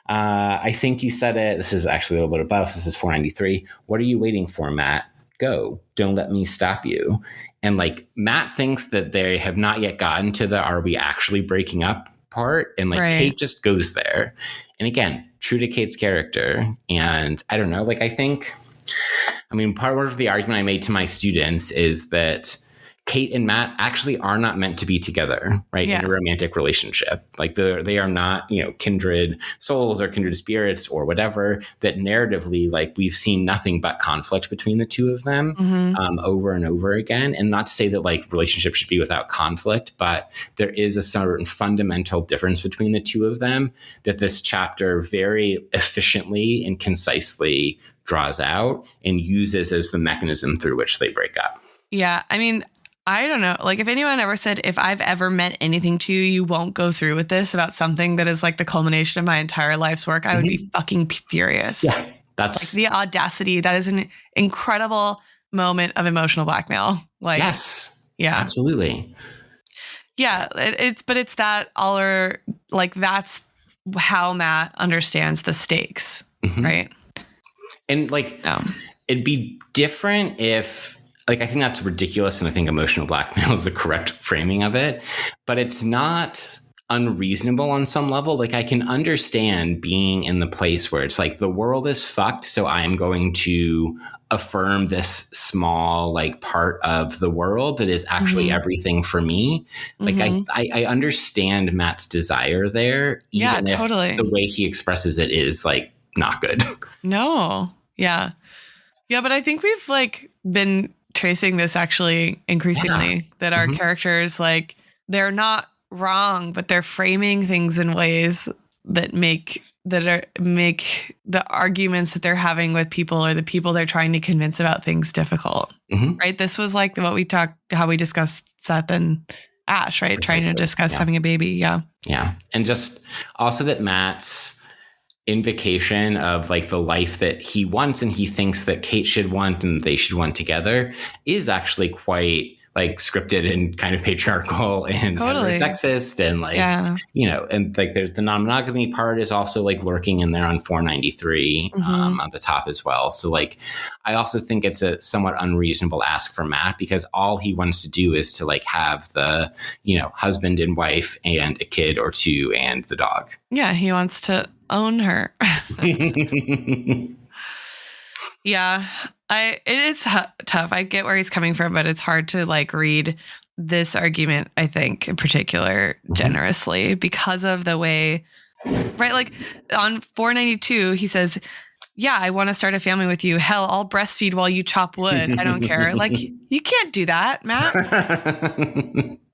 I think you said it, this is actually a little bit above, this is 493. What are you waiting for, Matt? Go. Don't let me stop you. And like Matt thinks that they have not yet gotten to the, are we actually breaking up part? And like Kate just goes there. And again, true to Kate's character. And I don't know, like part of the argument I made to my students is that Kate and Matt actually are not meant to be together, right? In a romantic relationship. Like they are not, kindred souls or kindred spirits or whatever, that narratively, like we've seen nothing but conflict between the two of them over and over again. And not to say that like relationships should be without conflict, but there is a certain fundamental difference between the two of them that this chapter very efficiently and concisely draws out and uses as the mechanism through which they break up. Yeah. I mean, I don't know. Like if anyone ever said, if I've ever meant anything to you, you won't go through with this about something that is like the culmination of my entire life's work, I would be fucking furious. Yeah. That's like the audacity. That is an incredible moment of emotional blackmail. Like, yes. Yeah. Absolutely. Yeah. It's that all or like, that's how Matt understands the stakes. Right. And like, it'd be different if, like, I think that's ridiculous, and I think emotional blackmail is the correct framing of it, but it's not unreasonable on some level. Like, I can understand being in the place where it's like the world is fucked, so I'm going to affirm this small, like, part of the world that is actually everything for me. Like, I understand Matt's desire there, even if the way he expresses it is, like, not good. No. Yeah. Yeah, but I think we've, like, been tracing this actually increasingly, that our characters, like, they're not wrong, but they're framing things in ways that make the arguments that they're having with people or the people they're trying to convince about things difficult. Right. This was like how we discussed Seth and Ash, right? Precisely. Trying to discuss having a baby. Yeah. Yeah. And just also that Matt's invocation of like the life that he wants and he thinks that Kate should want and they should want together is actually quite like scripted and kind of patriarchal and heterosexist and like, and like there's the non-monogamy part is also like lurking in there on 493 on the top as well. So like, I also think it's a somewhat unreasonable ask for Matt because all he wants to do is to like have the, husband and wife and a kid or two and the dog. Yeah. He wants to own her. Yeah, it is tough. I get where he's coming from, but it's hard to like read this argument, I think, in particular, generously because of the way, right? Like on 492, he says, yeah, I want to start a family with you. Hell, I'll breastfeed while you chop wood. I don't care. Like, you can't do that, Matt.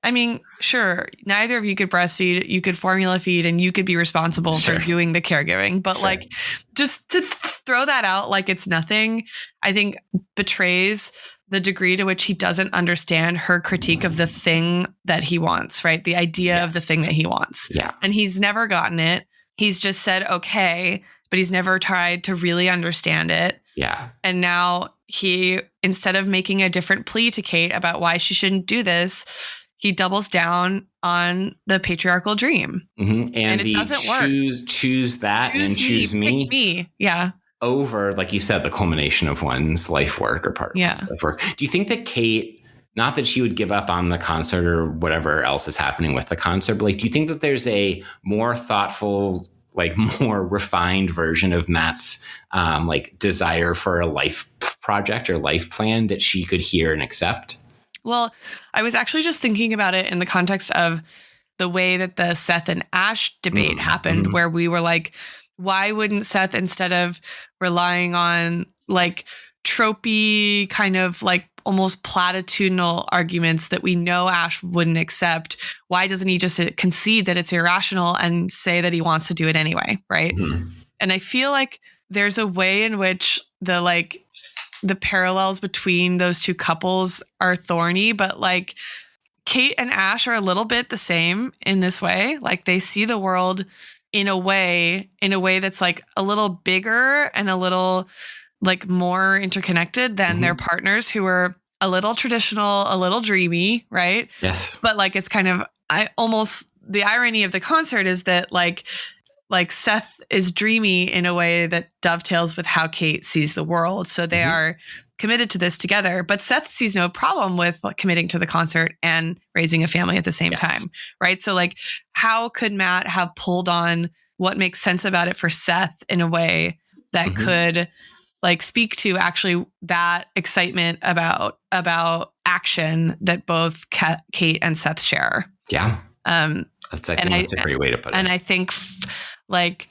I mean, sure, neither of you could breastfeed, you could formula feed, and you could be responsible for doing the caregiving. But like, just to throw that out like it's nothing, I think betrays the degree to which he doesn't understand her critique of the thing that he wants, right? The idea of the thing that he wants. Yeah. And he's never gotten it. He's just said, okay, but he's never tried to really understand it. Yeah. And now he, instead of making a different plea to Kate about why she shouldn't do this, he doubles down on the patriarchal dream. And it doesn't work. Choose that and choose me. Pick me. Yeah. Over, like you said, the culmination of one's life work or part of one's life work. Do you think that Kate, not that she would give up on the concert or whatever else is happening with the concert, but like, do you think that there's a more thoughtful, like more refined version of Matt's like desire for a life project or life plan that she could hear and accept? Well, I was actually just thinking about it in the context of the way that the Seth and Ash debate happened, where we were like, why wouldn't Seth, instead of relying on like tropey kind of like almost platitudinal arguments that we know Ash wouldn't accept, why doesn't he just concede that it's irrational and say that he wants to do it anyway, right? And I feel like there's a way in which the parallels between those two couples are thorny, but like Kate and Ash are a little bit the same in this way. Like they see the world in a way that's like a little bigger and a little like more interconnected than their partners who are a little traditional, a little dreamy, right? Yes. But like, it's kind of, the irony of the concert is that like Seth is dreamy in a way that dovetails with how Kate sees the world. So they are committed to this together, but Seth sees no problem with committing to the concert and raising a family at the same time. Right. So like, how could Matt have pulled on what makes sense about it for Seth in a way that could like speak to actually that excitement about action that both Kate and Seth share? Yeah. That's a great way to put it. And I think like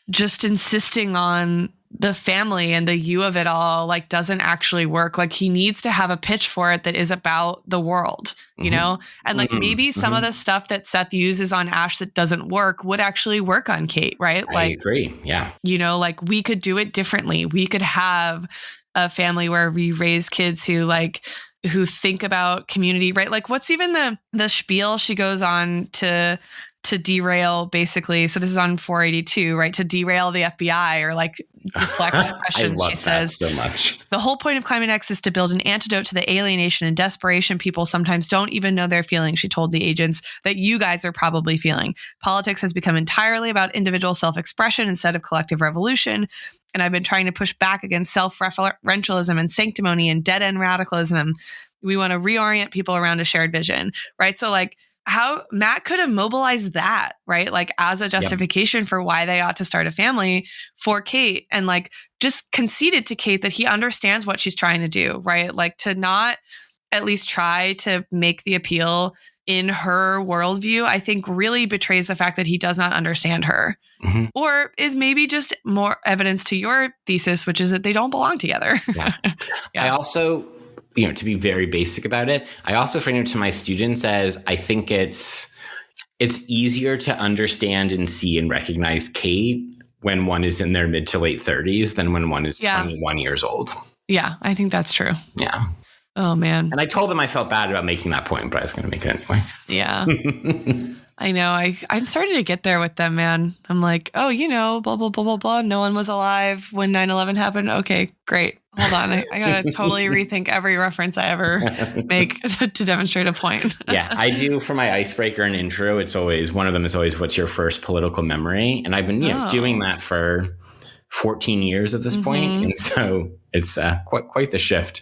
just insisting on the family and the you of it all like doesn't actually work. Like he needs to have a pitch for it that is about the world, you know? And like maybe some of the stuff that Seth uses on Ash that doesn't work would actually work on Kate, right? I agree. Yeah. You know, like we could do it differently. We could have a family where we raise kids who think about community, right? Like what's even the spiel she goes on to derail basically. So this is on 482, right? To derail the FBI or like deflect questions. She says so much. The whole point of Climate X is to build an antidote to the alienation and desperation people sometimes don't even know they're feeling, she told the agents, that you guys are probably feeling. Politics has become entirely about individual self-expression instead of collective revolution. And I've been trying to push back against self-referentialism and sanctimony and dead-end radicalism. We want to reorient people around a shared vision, right? So like, how Matt could have mobilized that, right? Like as a justification for why they ought to start a family for Kate and like just conceded to Kate that he understands what she's trying to do, right? Like to not at least try to make the appeal in her worldview, I think really betrays the fact that he does not understand her or is maybe just more evidence to your thesis, which is that they don't belong together. I also, to be very basic about it, I also frame it to my students as I think it's easier to understand and see and recognize Kate when one is in their mid to late 30s than when one is 21 years old. Yeah, I think that's true. Yeah. Oh, man. And I told them I felt bad about making that point, but I was going to make it anyway. Yeah. I know. I'm starting to get there with them, man. I'm like, oh, blah, blah, blah, blah, blah. No one was alive when 9/11 happened. Okay, great. Hold on. I got to totally rethink every reference I ever make to demonstrate a point. Yeah, I do for my icebreaker and intro. It's always, one of them is always, what's your first political memory? And I've been doing that for 14 years at this point. And so it's quite the shift.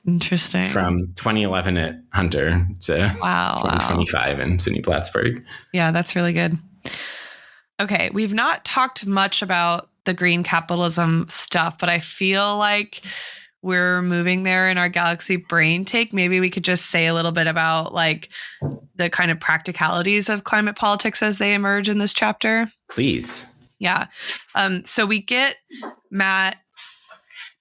Interesting. From 2011 at Hunter to 2025 in Sidney Plattsburgh. Yeah, that's really good. Okay, we've not talked much about the green capitalism stuff, but I feel like we're moving there in our Galaxy Brain Take. Maybe we could just say a little bit about like the kind of practicalities of climate politics as they emerge in this chapter. Please. Yeah. So we get Matt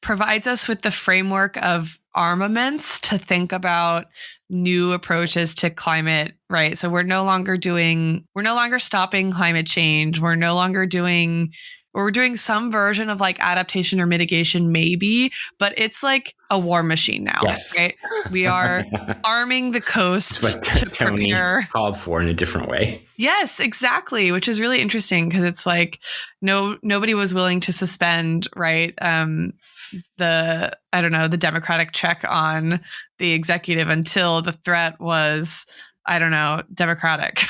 provides us with the framework of armaments to think about new approaches to climate, right? So we're no longer stopping climate change. We're doing some version of like adaptation or mitigation, maybe, but it's like a war machine now, right? We are arming the coast to Tony prepare. Called for in a different way. Yes, exactly, which is really interesting because it's like nobody was willing to suspend, right? The democratic check on the executive until the threat was, democratic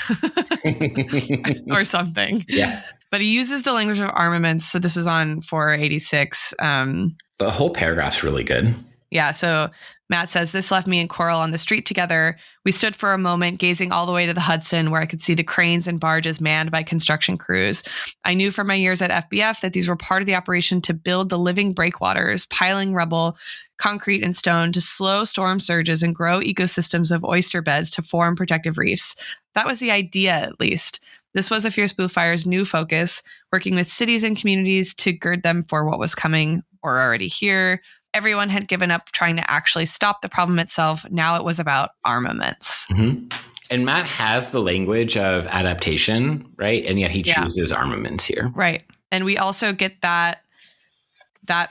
or something. Yeah. But he uses the language of armaments. So this is on 486. The whole paragraph's really good. Yeah. So Matt says, this left me and Coral on the street together. We stood for a moment, gazing all the way to the Hudson, where I could see the cranes and barges manned by construction crews. I knew from my years at FBF that these were part of the operation to build the living breakwaters, piling rubble, concrete, and stone to slow storm surges and grow ecosystems of oyster beds to form protective reefs. That was the idea, at least. This was a Fierce Blue Fire's new focus, working with cities and communities to gird them for what was coming or already here. Everyone had given up trying to actually stop the problem itself. Now it was about armaments. Mm-hmm. And Matt has the language of adaptation, right? And yet he chooses armaments here. Right. And we also get that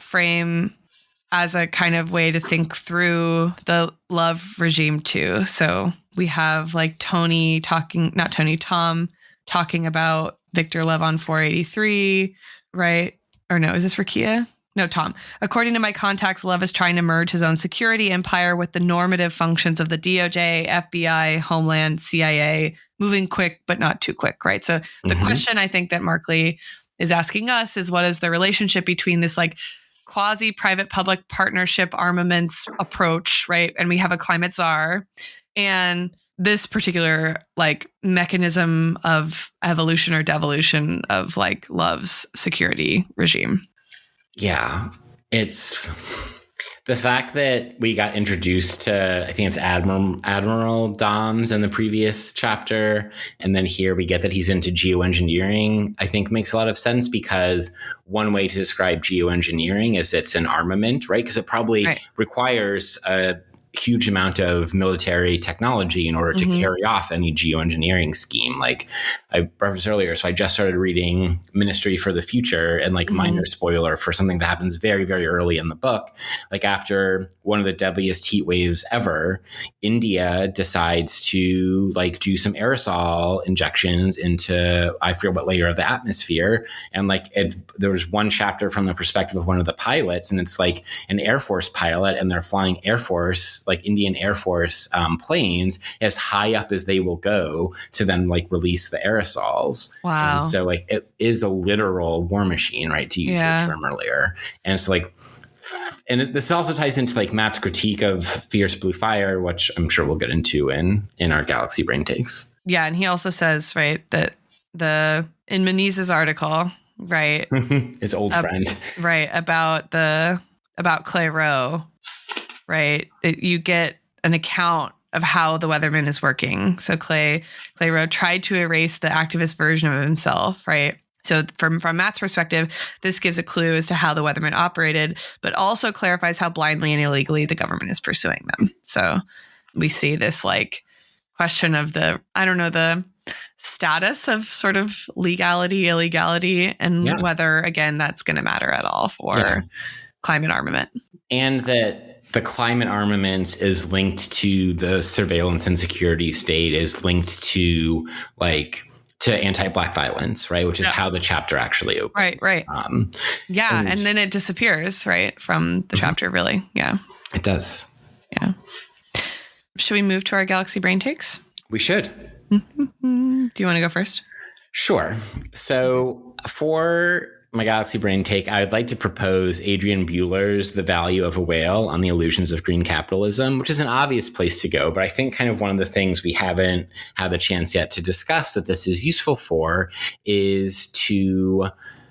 frame as a kind of way to think through the love regime too. So we have like Tom talking about Victor Love on 483, right? Or no, is this for Kia? No, Tom. According to my contacts, Love is trying to merge his own security empire with the normative functions of the DOJ, FBI, Homeland, CIA, moving quick, but not too quick, right? So the question I think that Markley is asking us is, what is the relationship between this like quasi-private public partnership armaments approach, right? And we have a climate czar, and this particular like mechanism of evolution or devolution of like Love's security regime. Yeah, it's the fact that we got introduced to, I think it's Admiral Doms in the previous chapter. And then here we get that he's into geoengineering, I think makes a lot of sense, because one way to describe geoengineering is it's an armament, right? Because it probably requires a huge amount of military technology in order to carry off any geoengineering scheme. Like I referenced earlier, so I just started reading Ministry for the Future, and like minor spoiler for something that happens very, very early in the book. Like after one of the deadliest heat waves ever, India decides to like do some aerosol injections into, I forget what layer of the atmosphere. And like there was one chapter from the perspective of one of the pilots, and it's like an Air Force pilot, and they're flying Air Force, like Indian Air Force planes as high up as they will go to then like release the aerosols. Wow. And so like it is a literal war machine, right? To use your term earlier. And so like, and this also ties into like Matt's critique of Fierce Blue Fire, which I'm sure we'll get into in our Galaxy Brain Takes. Yeah. And he also says, right, that in Meniz's article, right. His old friend. Right. About Clay Rowe. Right. You get an account of how the weatherman is working. So Clay Rowe tried to erase the activist version of himself. Right. So from Matt's perspective, this gives a clue as to how the weatherman operated, but also clarifies how blindly and illegally the government is pursuing them. So we see this like question of the status of sort of legality, illegality, and whether, again, that's going to matter at all for climate armament. And that the climate armaments is linked to the surveillance and security state, is linked to to anti-Black violence, right? Which is how the chapter actually opens. Right. And then it disappears, right, from the chapter, really. Yeah. It does. Yeah. Should we move to our Galaxy Brain Takes? We should. Do you want to go first? Sure. So for my Galaxy Brain Take, I would like to propose Adrian Buehler's The Value of a Whale on the Illusions of Green Capitalism, which is an obvious place to go. But I think kind of one of the things we haven't had the chance yet to discuss that this is useful for is to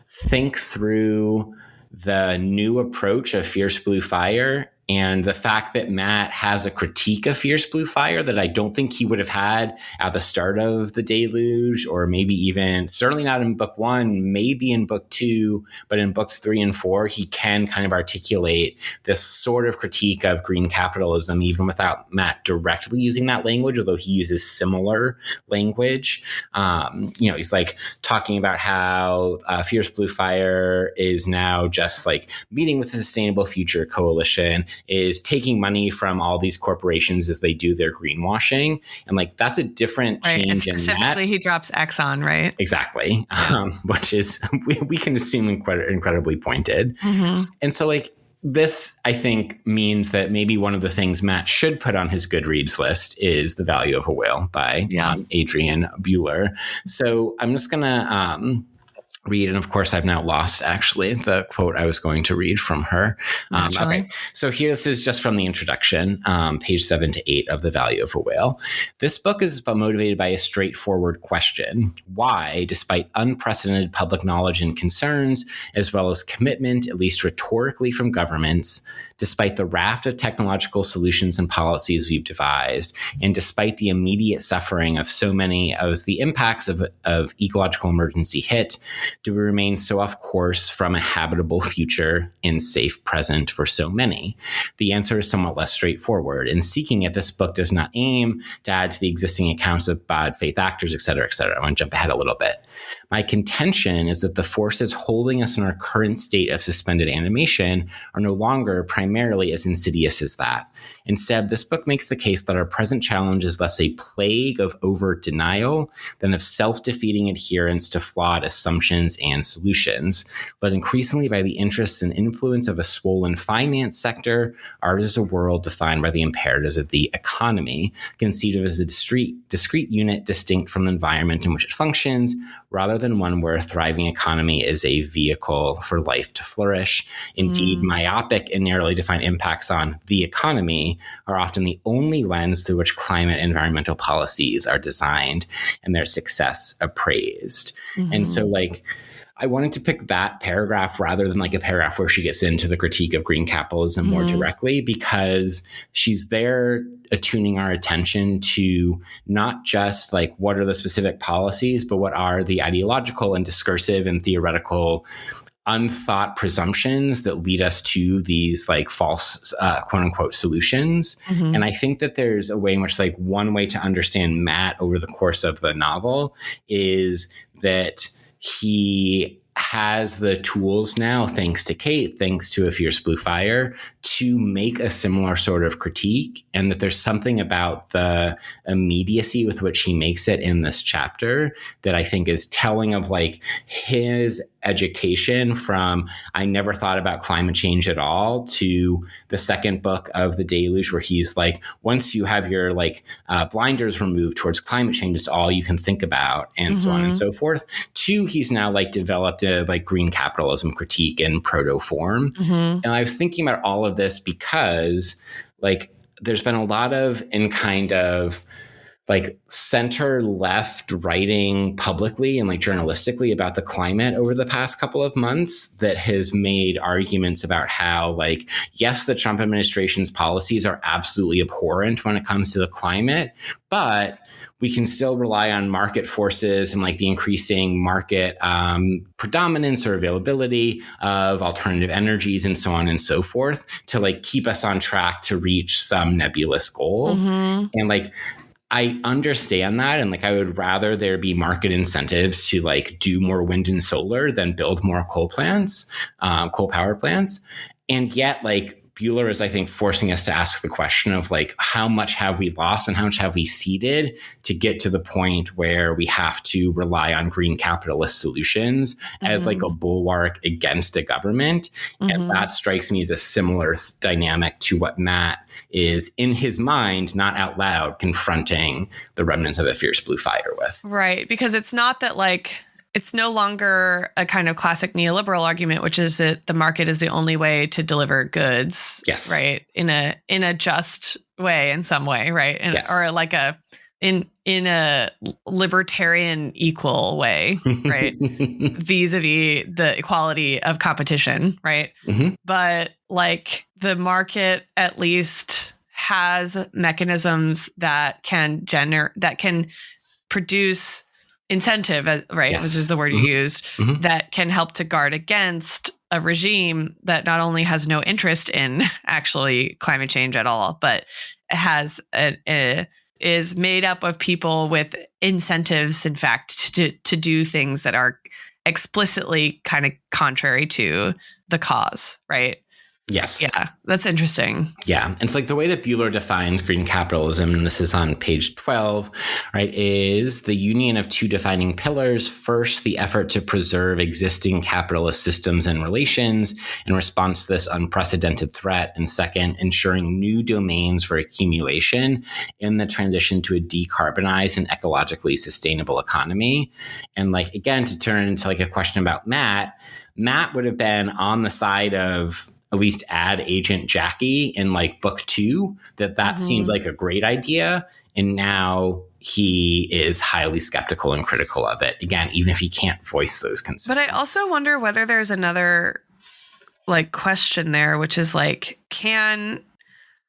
think through the new approach of Fierce Blue Fire and the fact that Matt has a critique of Fierce Blue Fire that I don't think he would have had at the start of the Deluge, or maybe even, certainly not in book 1, maybe in book 2, but in books 3 and 4, he can kind of articulate this sort of critique of green capitalism, even without Matt directly using that language, although he uses similar language. He's like talking about how Fierce Blue Fire is now just like meeting with the Sustainable Future Coalition, is taking money from all these corporations as they do their greenwashing. And that's a different change in that. Specifically, he drops Exxon, right? Exactly. Which is, we can assume incredibly pointed. Mm-hmm. And so this, I think, means that maybe one of the things Matt should put on his Goodreads list is The Value of a Whale by Adrian Buehler. So I'm just going to read, and of course I've now lost actually the quote I was going to read from her. Okay, so here, this is just from the introduction, page 7 to 8 of The Value of a Whale. This book is motivated by a straightforward question: why, despite unprecedented public knowledge and concerns, as well as commitment, at least rhetorically, from governments, despite the raft of technological solutions and policies we've devised, and despite the immediate suffering of so many as the impacts of ecological emergency hit, do we remain so off course from a habitable future and safe present for so many? The answer is somewhat less straightforward. In seeking it, this book does not aim to add to the existing accounts of bad faith actors, et cetera, et cetera. I want to jump ahead a little bit. My contention is that the forces holding us in our current state of suspended animation are no longer primarily as insidious as that. Instead, this book makes the case that our present challenge is less a plague of overt denial than of self-defeating adherence to flawed assumptions and solutions, but increasingly by the interests and influence of a swollen finance sector. Ours is a world defined by the imperatives of the economy, conceived of as a discrete unit distinct from the environment in which it functions, rather than one where a thriving economy is a vehicle for life to flourish. Indeed, myopic and narrowly defined impacts on the economy are often the only lens through which climate and environmental policies are designed and their success appraised. Mm-hmm. And so I wanted to pick that paragraph rather than a paragraph where she gets into the critique of green capitalism more directly, because she's there attuning our attention to not just what are the specific policies, but what are the ideological and discursive and theoretical unthought presumptions that lead us to these false quote unquote solutions. Mm-hmm. And I think that there's a way in which one way to understand Matt over the course of the novel is that he has the tools now, thanks to Kate, thanks to A Fierce Blue Fire, to make a similar sort of critique, and that there's something about the immediacy with which he makes it in this chapter that I think is telling of his education from I never thought about climate change at all to the second book of the Deluge, where he's once you have your blinders removed towards climate change, it's all you can think about, and so on and so forth, to he's now developed a green capitalism critique in proto form. And I was thinking about all of this because there's been a lot of center left writing publicly and journalistically about the climate over the past couple of months that has made arguments about how yes, the Trump administration's policies are absolutely abhorrent when it comes to the climate, but we can still rely on market forces and the increasing market predominance or availability of alternative energies and so on and so forth to keep us on track to reach some nebulous goal. And I understand that. And I would rather there be market incentives to do more wind and solar than build more coal power plants. And yet Bueller is, I think, forcing us to ask the question of like, how much have we lost and how much have we ceded to get to the point where we have to rely on green capitalist solutions as like a bulwark against a government. And that strikes me as a similar dynamic to what Matt is in his mind, not out loud, confronting the remnants of a fierce blue fire with. Right. Because it's not that like, it's no longer a kind of classic neoliberal argument, which is that the market is the only way to deliver goods. Yes. Right. In a just way, in some way. Right. Yes. Or like in a libertarian equal way. Right. Vis-a-vis the equality of competition. Right. But like the market at least has mechanisms that can produce incentive, right? Yes. Which is the word you used, that can help to guard against a regime that not only has no interest in actually climate change at all, but has is made up of people with incentives, in fact, to do things that are explicitly kind of contrary to the cause, right? Yes. Yeah, that's interesting. Yeah. And it's like the way that Bueller defines green capitalism, and this is on page 12, right, is the union of two defining pillars. First, the effort to preserve existing capitalist systems and relations in response to this unprecedented threat. And second, ensuring new domains for accumulation in the transition to a decarbonized and ecologically sustainable economy. And like, again, to turn it into like a question about Matt would have been on the side of at least add Agent Jackie in like book 2, that seems like a great idea. And now he is highly skeptical and critical of it. Again, even if he can't voice those concerns. But I also wonder whether there's another like question there, which is like, can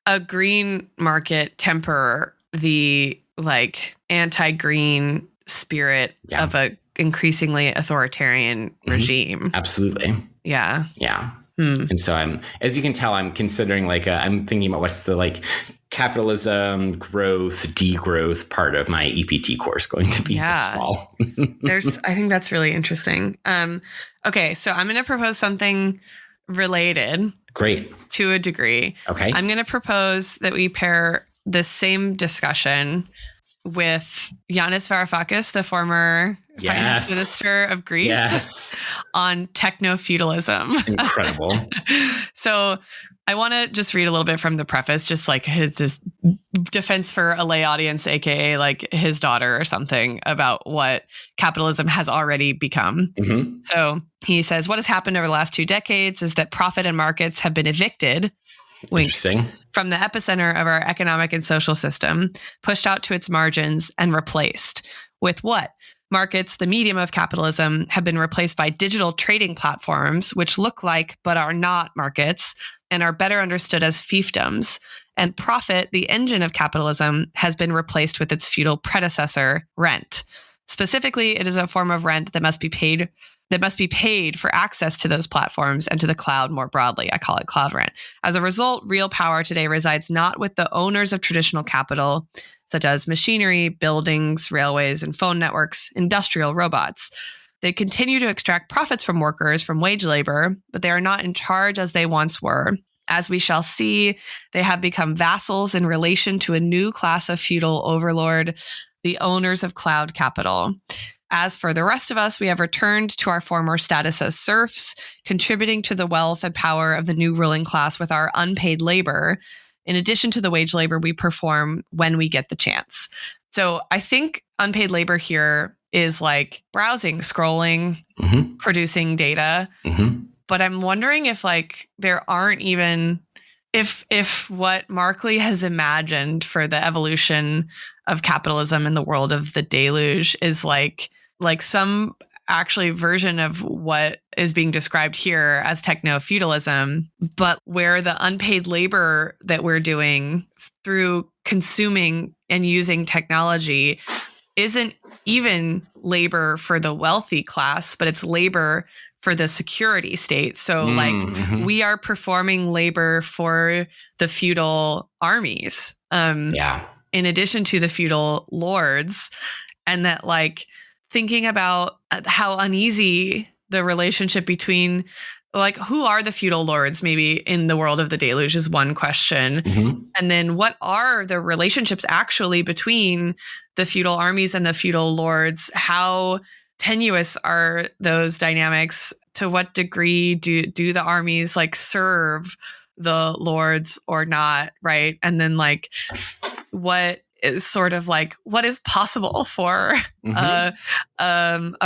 a green market temper the like anti-green spirit of a increasingly authoritarian regime? Absolutely. Yeah. Yeah. And so as you can tell, I'm considering like I'm thinking about what's the like capitalism, growth, degrowth part of my EPT course going to be this fall. I think that's really interesting. Okay, so I'm going to propose something related. Great. To a degree. Okay. I'm going to propose that we pair this same discussion with Yanis Varoufakis, the former finance minister of Greece, on techno-feudalism. Incredible. So I want to just read a little bit from the preface, just like his just defense for a lay audience, aka like his daughter or something, about what capitalism has already become. So he says, what has happened over the last 2 decades is that profit and markets have been evicted from the epicenter of our economic and social system, pushed out to its margins and replaced with what? Markets, the medium of capitalism, have been replaced by digital trading platforms, which look like but are not markets and are better understood as fiefdoms. And profit, the engine of capitalism, has been replaced with its feudal predecessor, rent. Specifically, it is a form of rent that must be paid for access to those platforms and to the cloud more broadly. I call it cloud rent. As a result, real power today resides not with the owners of traditional capital, such as machinery, buildings, railways, and phone networks, industrial robots. They continue to extract profits from workers from wage labor, but they are not in charge as they once were. As we shall see, they have become vassals in relation to a new class of feudal overlord, the owners of cloud capital. As for the rest of us, we have returned to our former status as serfs, contributing to the wealth and power of the new ruling class with our unpaid labor, in addition to the wage labor we perform when we get the chance. So I think unpaid labor here is like browsing, scrolling, producing data. But I'm wondering if like there aren't even, if what Markley has imagined for the evolution of capitalism in the world of the deluge is like some actually version of what is being described here as techno-feudalism, but where the unpaid labor that we're doing through consuming and using technology isn't even labor for the wealthy class, but it's labor for the security state. So we are performing labor for the feudal armies, in addition to the feudal lords, and that like thinking about how uneasy the relationship between like, who are the feudal lords maybe in the world of the Deluge is one question. And then what are the relationships actually between the feudal armies and the feudal lords? How tenuous are those dynamics? To what degree do the armies like serve the lords or not, right? And then like what is sort of like what is possible for a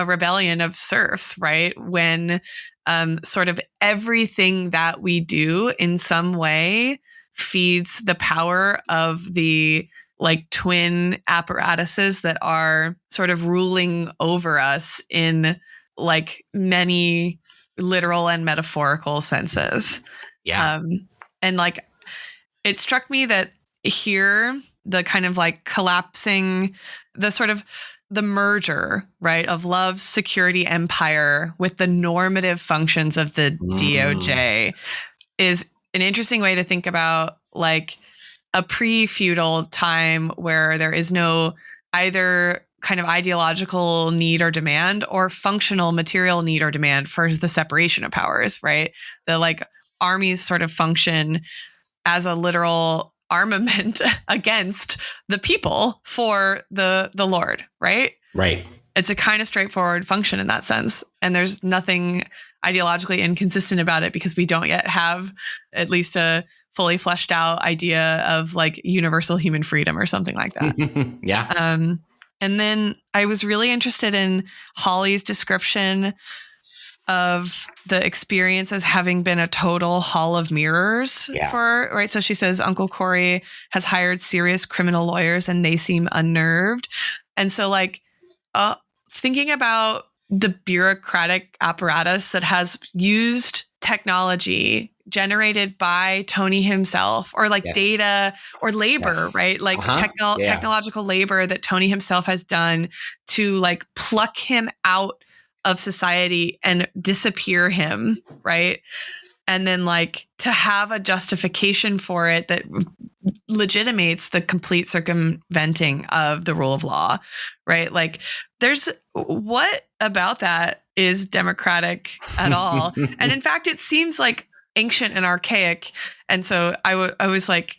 rebellion of serfs, right? When sort of everything that we do in some way feeds the power of the like twin apparatuses that are sort of ruling over us in like many literal and metaphorical senses. Yeah. And like it struck me that here the kind of like collapsing, the sort of the merger, right, of love's security empire with the normative functions of the DOJ is an interesting way to think about like a pre-feudal time where there is no either kind of ideological need or demand or functional material need or demand for the separation of powers, right? The like armies sort of function as a literal armament against the people for the Lord, right? Right. It's a kind of straightforward function in that sense. And there's nothing ideologically inconsistent about it because we don't yet have at least a fully fleshed out idea of like universal human freedom or something like that. Yeah. And then I was really interested in Holly's description of the experience as having been a total hall of mirrors for, right? So she says, Uncle Corey has hired serious criminal lawyers and they seem unnerved. And so like, thinking about the bureaucratic apparatus that has used technology generated by Tony himself or like data or labor, right? Like technological labor that Tony himself has done to like pluck him out of society and disappear him, right? And then like to have a justification for it that legitimates the complete circumventing of the rule of law, right? Like there's what about that is democratic at all? And in fact, it seems like ancient and archaic. And so I was like,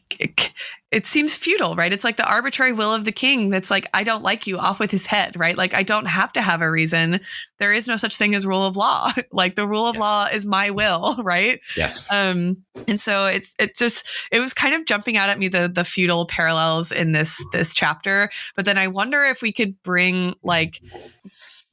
it seems feudal, right? It's like the arbitrary will of the king that's like, I don't like you, off with his head, right? Like I don't have to have a reason. There is no such thing as rule of law. Like the rule of law is my will, right? Yes. And so it was kind of jumping out at me the feudal parallels in this chapter. But then I wonder if we could bring like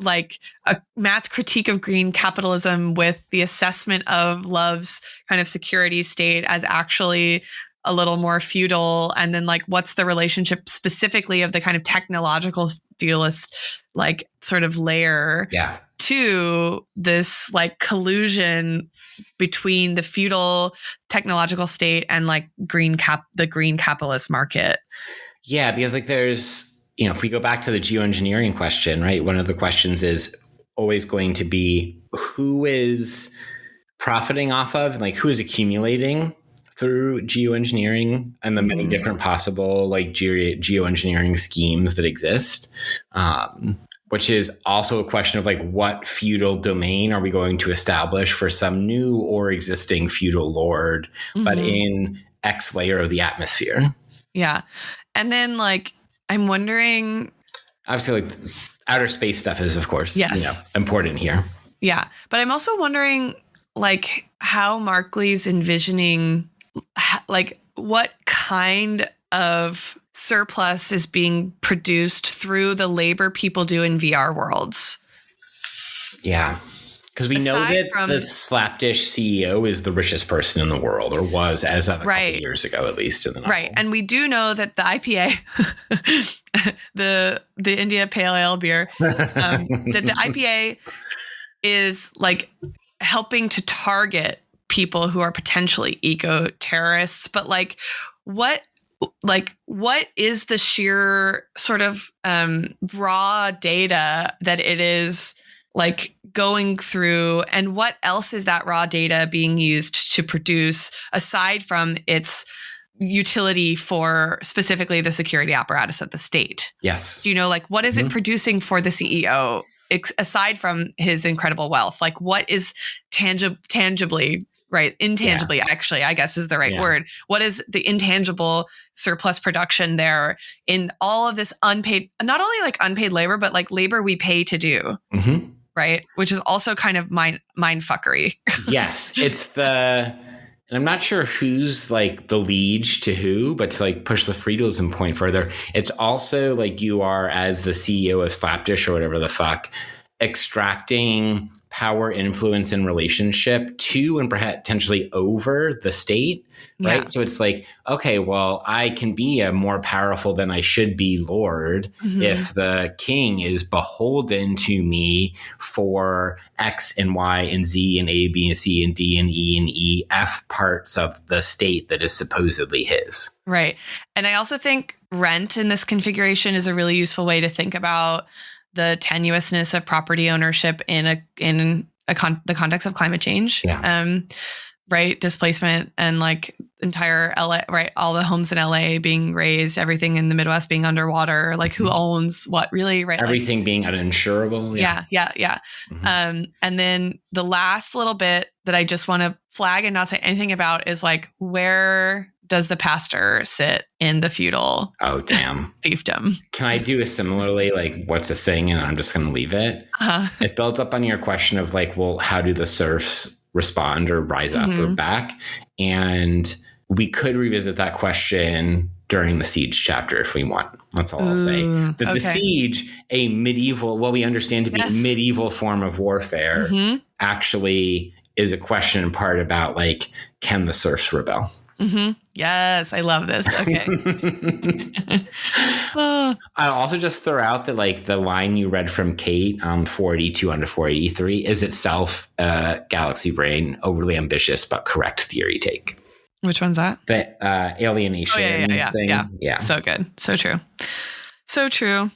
a Matt's critique of green capitalism with the assessment of Love's kind of security state as actually a little more feudal. And then like, what's the relationship specifically of the kind of technological feudalist, like sort of layer to this like collusion between the feudal technological state and like the green capitalist market. Yeah, because like there's, you know, if we go back to the geoengineering question, right? One of the questions is always going to be who is profiting off of and like who is accumulating through geoengineering and the many different possible like geoengineering schemes that exist, which is also a question of like what feudal domain are we going to establish for some new or existing feudal lord, but in X layer of the atmosphere. Yeah. And then like, I'm wondering. Obviously, like outer space stuff is, of course, yes, important here. Yeah. But I'm also wondering, like, how Markley's envisioning, like, what kind of surplus is being produced through the labor people do in VR worlds. Yeah. Because we know that the slapdish CEO is the richest person in the world, or was as of a couple years ago, at least in the novel. Right. And we do know that the IPA, the India Pale Ale beer, that the IPA is like helping to target people who are potentially eco-terrorists. But like, what is the sheer sort of raw data that it is like going through, and what else is that raw data being used to produce aside from its utility for specifically the security apparatus of the state? Yes. Do you know, like, what is it producing for the CEO? aside from his incredible wealth, like what is tangibly, right? Intangibly, actually, I guess is the right word. What is the intangible surplus production there in all of this unpaid, not only like unpaid labor, but like labor we pay to do, right? Which is also kind of mind fuckery. Yes, and I'm not sure who's like the liege to who, but to like push the feudalism point further, it's also like you are, as the CEO of Slapdish or whatever the fuck, extracting power, influence, and relationship to and potentially over the state, right? Yeah. So it's like, okay, well, I can be a more powerful than I should be lord if the king is beholden to me for X and Y and Z and A, B, and C and D and E and E, F parts of the state that is supposedly his. Right. And I also think rent in this configuration is a really useful way to think about the tenuousness of property ownership in the context of climate change, right? Displacement and like entire LA, right? All the homes in LA being razed, everything in the Midwest being underwater, like who owns what really, right? Everything being uninsurable. Yeah. And then the last little bit that I just want to flag and not say anything about is like, where does the pastor sit in the feudal fiefdom? Can I do a similarly, like, what's a thing? And I'm just going to leave it. It builds up on your question of like, well, how do the serfs respond or rise up or back? And we could revisit that question during the siege chapter if we want. That's all I'll say. That the siege, a medieval, what we understand to be a medieval form of warfare, actually is a question in part about like, can the serfs rebel? Yes, I love this. Okay. I'll also just throw out that like the line you read from Kate, 482 onto 483, is itself a Galaxy Brain overly ambitious but correct theory take. Which one's that? The alienation thing. Yeah. So good. So true. So true.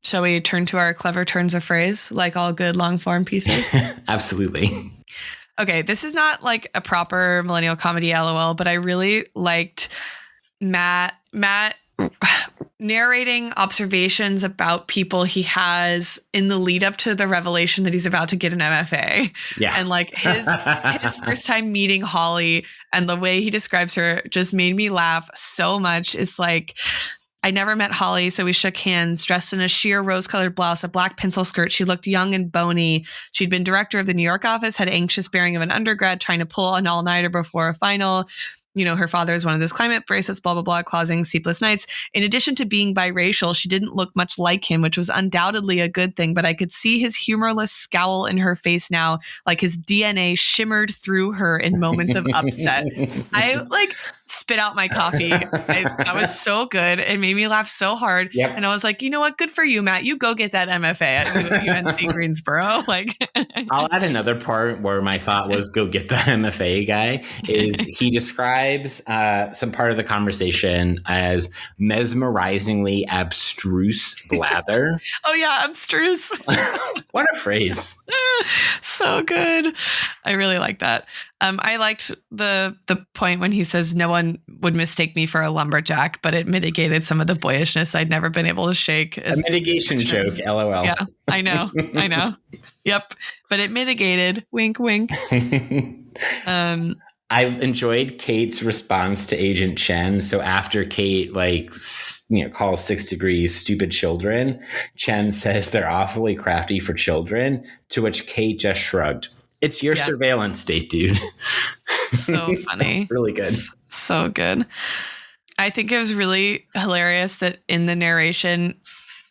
Shall we turn to our clever turns of phrase like all good long form pieces? Absolutely. Okay, this is not like a proper millennial comedy LOL, but I really liked Matt narrating observations about people he has in the lead up to the revelation that he's about to get an MFA. Yeah. And like his first time meeting Holly and the way he describes her just made me laugh so much. It's like, I never met Holly, so we shook hands, dressed in a sheer rose-colored blouse, a black pencil skirt. She looked young and bony. She'd been director of the New York office, had anxious bearing of an undergrad, trying to pull an all-nighter before a final. You know, her father is one of those climate bracelets, blah, blah, blah, causing sleepless nights. In addition to being biracial, she didn't look much like him, which was undoubtedly a good thing, but I could see his humorless scowl in her face now, like his DNA shimmered through her in moments of upset. I like spit out my coffee. That was so good. It made me laugh so hard. Yep. And I was like, you know what? Good for you, Matt. You go get that MFA at UNC Greensboro. Like, I'll add another part where my thought was go get the MFA guy is he describes some part of the conversation as mesmerizingly abstruse blather. Oh yeah, abstruse. What a phrase. So good. I really like that. I liked the point when he says no one would mistake me for a lumberjack, but it mitigated some of the boyishness I'd never been able to shake. A mitigation joke, LOL. Yeah, I know. Yep. But it mitigated. Wink, wink. I enjoyed Kate's response to Agent Chen. So after Kate, calls 6 Degrees stupid children, Chen says they're awfully crafty for children, to which Kate just shrugged. It's your surveillance state, dude. So funny. Really good. So good. I think it was really hilarious that in the narration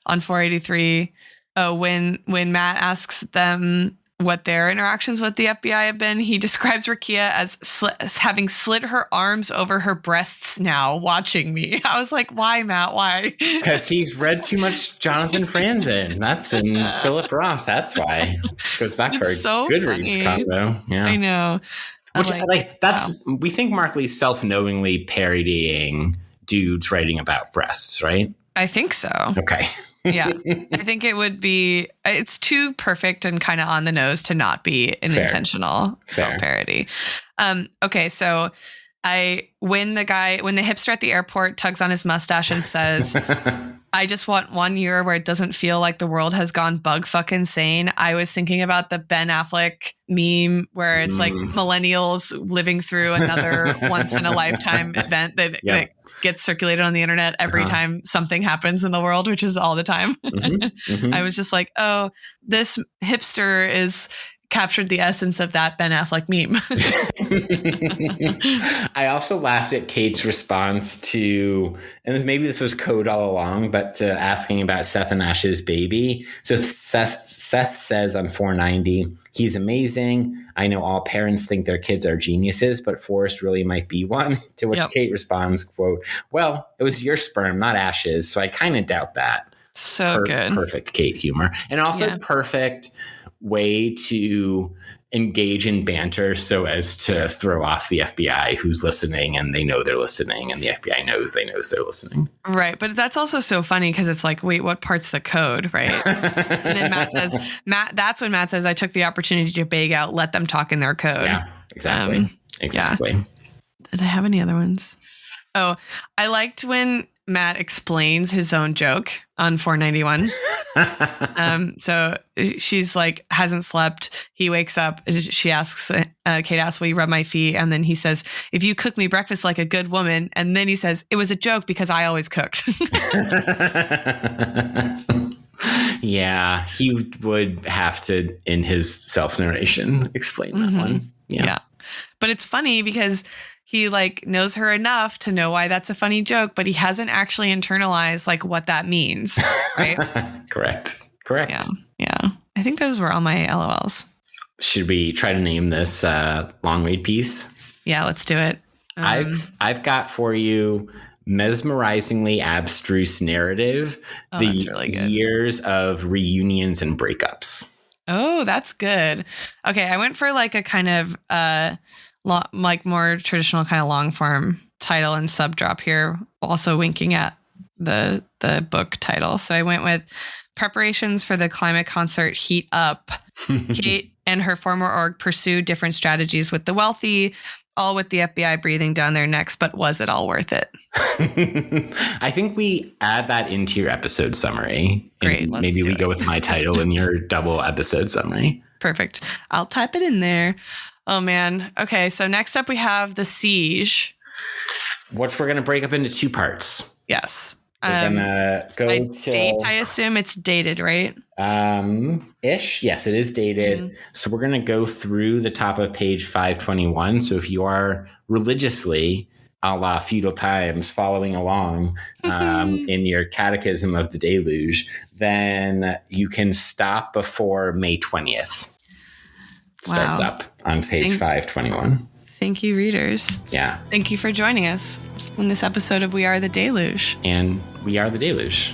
on 483, when Matt asks them what their interactions with the FBI have been, he describes Rakia as having slit her arms over her breasts now, watching me. I was like, why, Matt? Why? Because he's read too much Jonathan Franzen. That's in Philip Roth. That's why. Goes back to our Goodreads combo. Yeah, I know. We think Mark Lee's self-knowingly parodying dudes writing about breasts, right? I think so. Okay. Yeah, I think it's too perfect and kind of on the nose to not be an intentional self-parody. Okay, so when the hipster at the airport tugs on his mustache and says, I just want 1 year where it doesn't feel like the world has gone bug fucking sane. I was thinking about the Ben Affleck meme where it's like millennials living through another once in a lifetime event that gets circulated on the internet every time something happens in the world, which is all the time. I was just like, oh, this hipster is captured the essence of that Ben Affleck meme. I also laughed at Kate's response to, and maybe this was code all along, but asking about Seth and Ash's baby. So Seth says on 490, he's amazing. I know all parents think their kids are geniuses, but Forrest really might be one. To which Kate responds, quote, well, it was your sperm, not Ash's. So I kind of doubt that. So good. Perfect Kate humor. And also perfect way to engage in banter so as to throw off the FBI who's listening, and they know they're listening, and the FBI knows they're listening. Right. But that's also so funny because it's like, wait, what part's the code? Right. And then that's when Matt says, I took the opportunity to beg out, let them talk in their code. Yeah, exactly. Exactly. Yeah. Did I have any other ones? Oh, I liked when Matt explains his own joke on 491. So she's like, hasn't slept. He wakes up. She asks, Kate asks, will you rub my feet? And then he says, if you cook me breakfast like a good woman. And then he says, it was a joke because I always cooked. Yeah, he would have to, in his self-narration, explain that one. Yeah. But it's funny because he like knows her enough to know why that's a funny joke, but he hasn't actually internalized like what that means. Right. Correct. Yeah. I think those were all my LOLs. Should we try to name this long read piece? Yeah, let's do it. I've got for you Mesmerizingly Abstruse Narrative, the really good. Years of Reunions and Breakups. Oh, that's good. Okay, I went for like a kind of like more traditional kind of long form title and sub drop here, also winking at the book title. So I went with Preparations for the Climate Concert Heat Up. Kate and her former org pursue different strategies with the wealthy, all with the FBI breathing down their necks. But was it all worth it? I think we add that into your episode summary. Great. Maybe we go with my title and your double episode summary. Perfect. I'll type it in there. Oh, man. Okay. So next up we have The Siege, which we're going to break up into two parts. Yes. We're going to go to date. I assume it's dated, right? Ish. Yes, it is dated. So we're going to go through the top of page 521. So if you are religiously, a la feudal times, following along in your catechism of the Deluge, then you can stop before May 20th. Starts up on page 521. Thank you, readers. Yeah. Thank you for joining us in this episode of We Are the Deluge. And we are the Deluge.